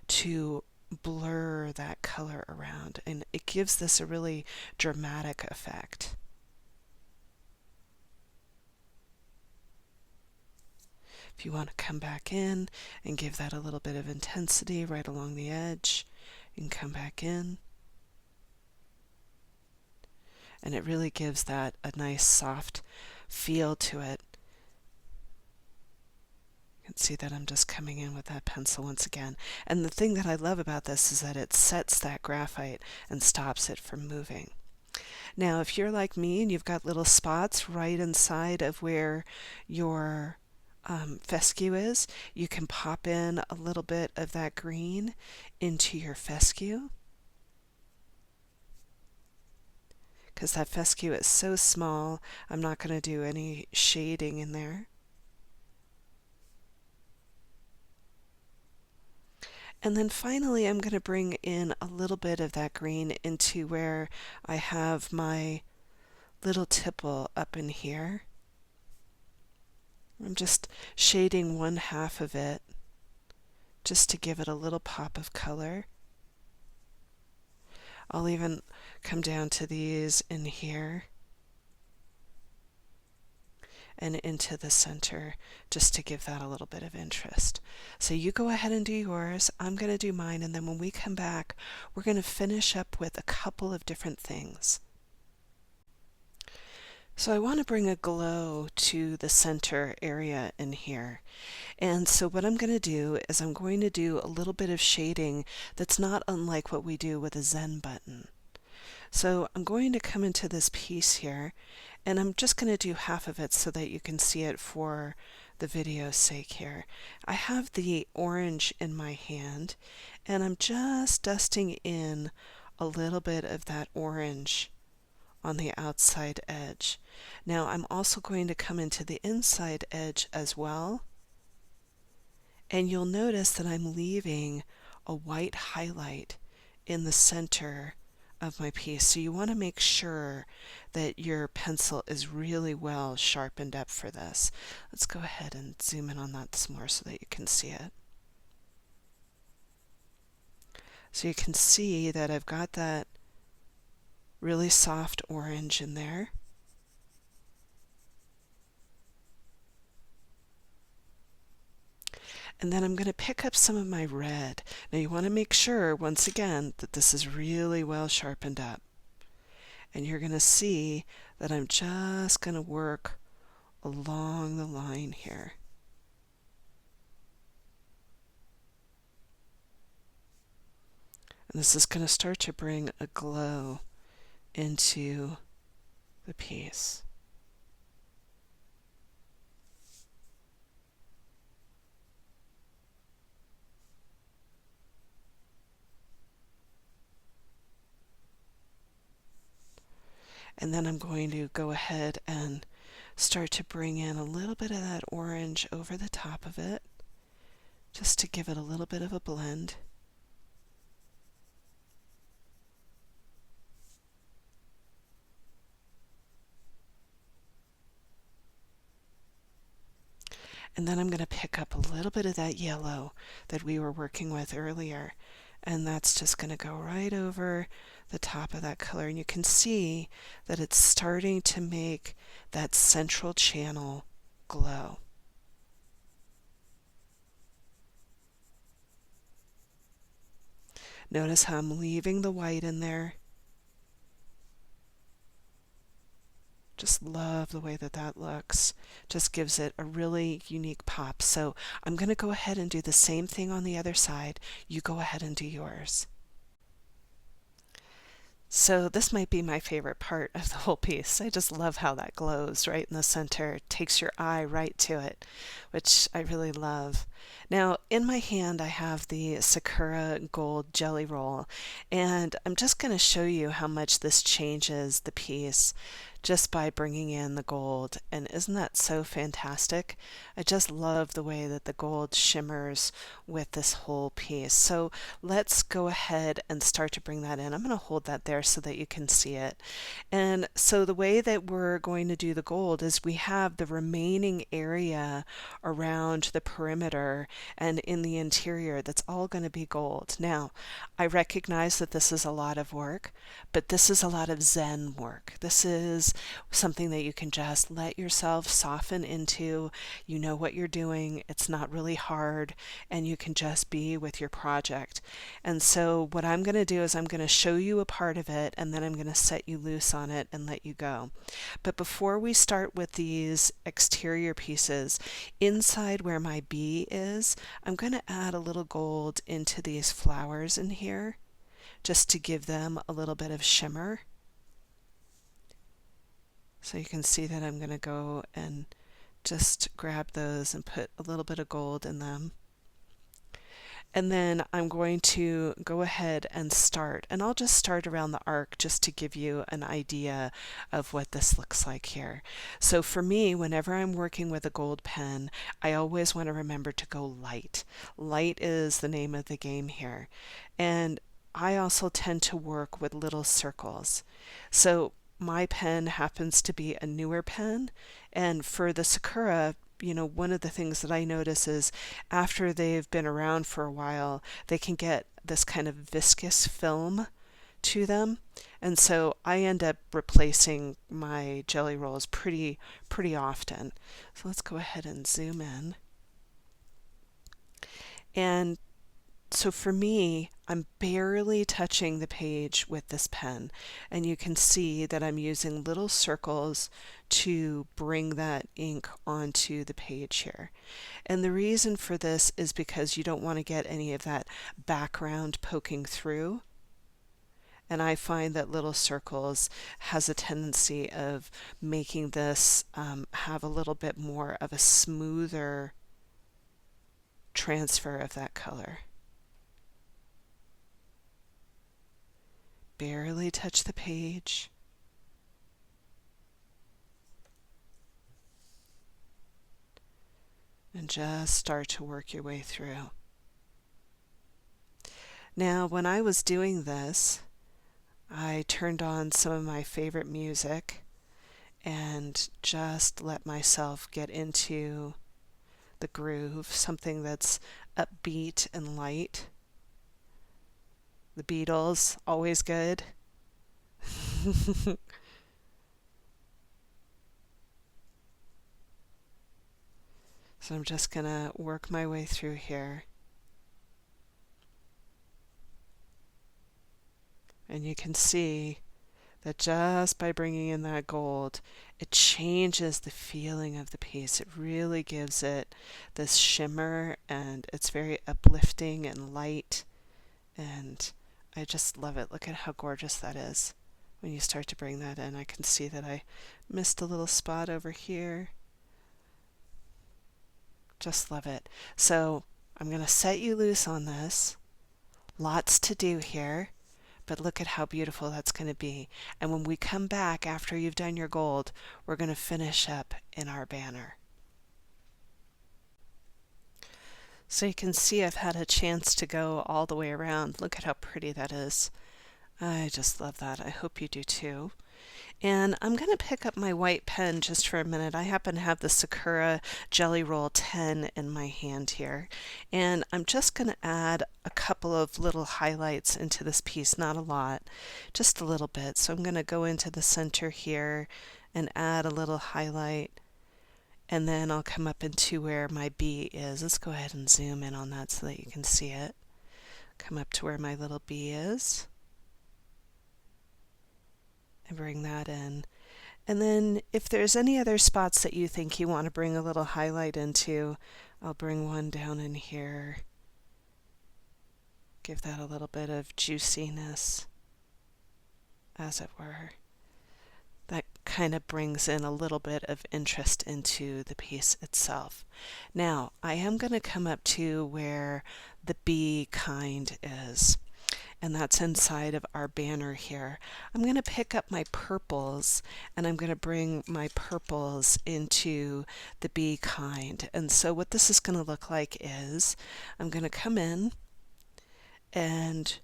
to blur that color around, and it gives this a really dramatic effect. If you want to come back in and give that a little bit of intensity right along the edge, you can come back in. And it really gives that a nice soft feel to it. You can see that I'm just coming in with that pencil once again. And the thing that I love about this is that it sets that graphite and stops it from moving. Now, if you're like me and you've got little spots right inside of where your fescue is, you can pop in a little bit of that green into your fescue. Because that fescue is so small, I'm not going to do any shading in there. And then finally, I'm going to bring in a little bit of that green into where I have my little tipple up in here. I'm just shading one half of it just to give it a little pop of color. I'll even come down to these in here and into the center just to give that a little bit of interest. So you go ahead and do yours, I'm going to do mine, and then when we come back, we're going to finish up with a couple of different things. So I want to bring a glow to the center area in here. And so what I'm going to do is I'm going to do a little bit of shading that's not unlike what we do with a Zen button. So I'm going to come into this piece here, and I'm just going to do half of it so that you can see it for the video's sake here. I have the orange in my hand, and I'm just dusting in a little bit of that orange on the outside edge. Now I'm also going to come into the inside edge as well, and you'll notice that I'm leaving a white highlight in the center of my piece. So you want to make sure that your pencil is really well sharpened up for this. Let's go ahead and zoom in on that some more so that you can see it. So you can see that I've got that really soft orange in there. And then I'm going to pick up some of my red. Now you want to make sure, once again, that this is really well sharpened up. And you're going to see that I'm just going to work along the line here. And this is going to start to bring a glow into the piece. And then I'm going to go ahead and start to bring in a little bit of that orange over the top of it, just to give it a little bit of a blend. And then I'm going to pick up a little bit of that yellow that we were working with earlier, and that's just going to go right over the top of that color. And you can see that it's starting to make that central channel glow. Notice how I'm leaving the white in there. Just love the way that that looks. Just gives it a really unique pop. So I'm going to go ahead and do the same thing on the other side. You go ahead and do yours. So this might be my favorite part of the whole piece. I just love how that glows right in the center. It takes your eye right to it, which I really love. Now, in my hand, I have the Sakura Gold Jelly Roll, and I'm just going to show you how much this changes the piece just by bringing in the gold. And isn't that so fantastic? I just love the way that the gold shimmers with this whole piece. So let's go ahead and start to bring that in. I'm going to hold that there so that you can see it. And so the way that we're going to do the gold is we have the remaining area around the perimeter and in the interior that's all going to be gold. Now, I recognize that this is a lot of work, but this is a lot of Zen work. This is something that you can just let yourself soften into. You know what you're doing. It's not really hard, and you can just be with your project. And so what I'm going to do is I'm going to show you a part of it, and then I'm going to set you loose on it and let you go. But before we start with these exterior pieces, inside where my bee is, I'm going to add a little gold into these flowers in here just to give them a little bit of shimmer. So you can see that I'm going to go and just grab those and put a little bit of gold in them. And then I'm going to go ahead and start, and I'll just start around the arc just to give you an idea of what this looks like here. So for me, whenever I'm working with a gold pen, I always want to remember to go light. Light is the name of the game here. And I also tend to work with little circles. So my pen happens to be a newer pen, and for the Sakura, one of the things that I notice is after they've been around for a while, they can get this kind of viscous film to them. And so I end up replacing my jelly rolls pretty often. So let's go ahead and zoom in. And so for me, I'm barely touching the page with this pen, and you can see that I'm using little circles to bring that ink onto the page here. And the reason for this is because you don't want to get any of that background poking through. And I find that little circles has a tendency of making this have a little bit more of a smoother transfer of that color. Barely touch the page. And just start to work your way through. Now, when I was doing this, I turned on some of my favorite music and just let myself get into the groove, something that's upbeat and light. The Beatles, always good. So I'm just going to work my way through here. And you can see that just by bringing in that gold, it changes the feeling of the piece. It really gives it this shimmer, and it's very uplifting and light. And I just love it. Look at how gorgeous that is. When you start to bring that in, I can see that I missed a little spot over here. Just love it. So I'm going to set you loose on this. Lots to do here, but look at how beautiful that's going to be. And when we come back after you've done your gold, we're going to finish up in our banner. So you can see I've had a chance to go all the way around. Look at how pretty that is. I just love that. I hope you do too. And I'm going to pick up my white pen just for a minute. I happen to have the Sakura Jelly Roll 10 in my hand here. And I'm just going to add a couple of little highlights into this piece, not a lot, just a little bit. So I'm going to go into the center here and add a little highlight. And then I'll come up into where my bee is. Let's go ahead and zoom in on that so that you can see it. Come up to where my little bee is. And bring that in. And then if there's any other spots that you think you want to bring a little highlight into, I'll bring one down in here. Give that a little bit of juiciness, as it were. That kind of brings in a little bit of interest into the piece itself. Now, I am going to come up to where the be kind is, and that's inside of our banner here. I'm going to pick up my purples, and I'm going to bring my purples into the be kind. And so what this is going to look like is I'm going to come in and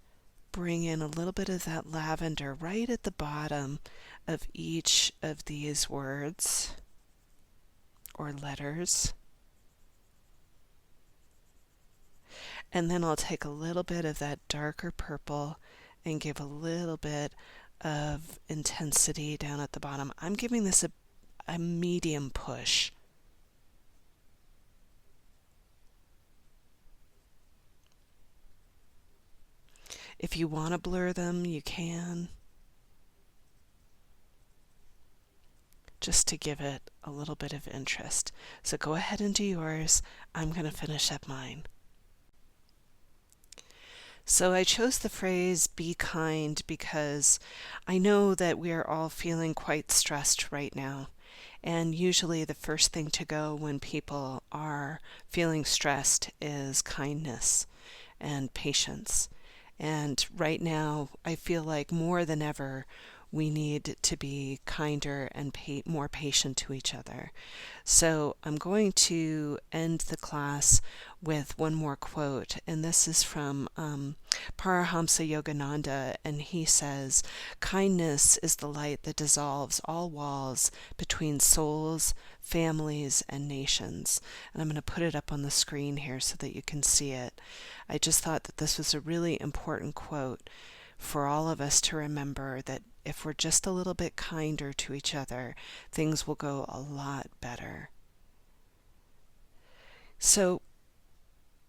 bring in a little bit of that lavender right at the bottom of each of these words or letters. And then I'll take a little bit of that darker purple and give a little bit of intensity down at the bottom. I'm giving this a medium push. If you want to blur them, you can, just to give it a little bit of interest. So go ahead and do yours. I'm going to finish up mine. So I chose the phrase be kind because I know that we are all feeling quite stressed right now. And usually the first thing to go when people are feeling stressed is kindness and patience. And right now, I feel like more than ever, we need to be kinder and more patient to each other. So I'm going to end the class with one more quote, and this is from Paramahamsa Yogananda, and he says, "Kindness is the light that dissolves all walls between souls, families, and nations." And I'm going to put it up on the screen here so that you can see it. I just thought that this was a really important quote for all of us to remember, that if we're just a little bit kinder to each other, things will go a lot better. So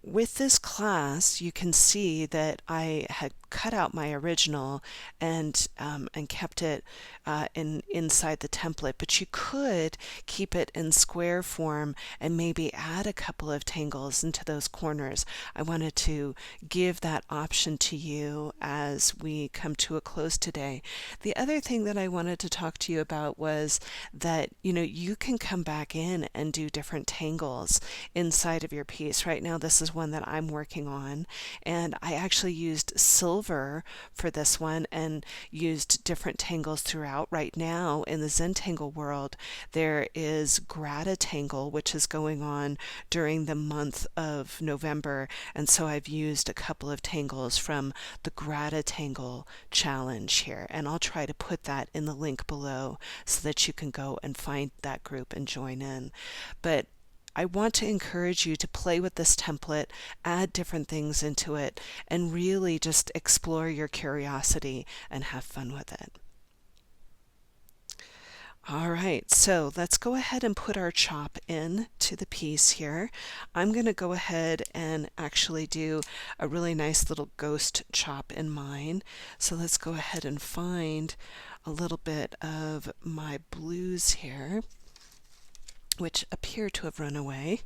with this class, you can see that I had cut out my original and kept it inside the template, but you could keep it in square form and maybe add a couple of tangles into those corners. I wanted to give that option to you as we come to a close today. The other thing that I wanted to talk to you about was that, you can come back in and do different tangles inside of your piece. Right now, this is one that I'm working on, and I actually used silver for this one and used different tangles throughout. Right now in the Zentangle world, there is Graphite, which is going on during the month of November, and so I've used a couple of tangles from the Graphite challenge here, and I'll try to put that in the link below so that you can go and find that group and join in. But I want to encourage you to play with this template, add different things into it, and really just explore your curiosity and have fun with it. All right, so let's go ahead and put our chop in to the piece here. I'm going to go ahead and actually do a really nice little ghost chop in mine. So let's go ahead and find a little bit of my blues here, which appear to have run away.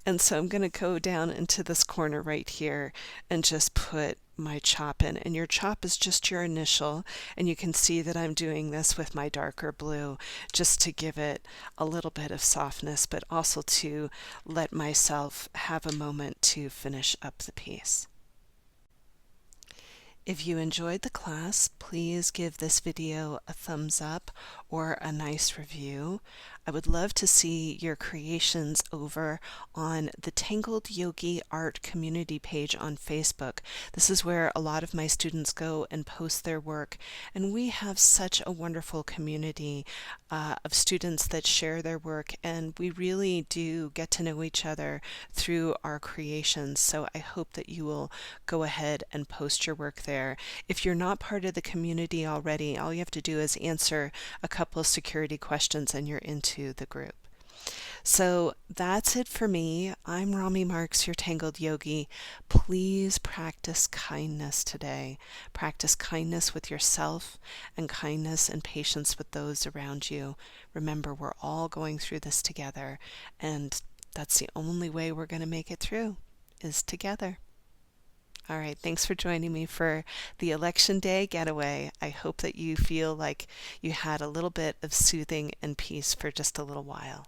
And so I'm going to go down into this corner right here and just put my chop in. And your chop is just your initial, and you can see that I'm doing this with my darker blue just to give it a little bit of softness, but also to let myself have a moment to finish up the piece. If you enjoyed the class, please give this video a thumbs up or a nice review. I would love to see your creations over on the Tangled Yogi Art community page on Facebook. This is where a lot of my students go and post their work, and we have such a wonderful community of students that share their work, and we really do get to know each other through our creations. So I hope that you will go ahead and post your work there. If you're not part of the community already, all you have to do is answer a couple of security questions and you're into the group. So that's it for me. I'm Rami Marks, your Tangled Yogi. Please practice kindness today. Practice kindness with yourself and kindness and patience with those around you. Remember, we're all going through this together, and that's the only way we're going to make it through, is together. All right, thanks for joining me for the Election Day Getaway. I hope that you feel like you had a little bit of soothing and peace for just a little while.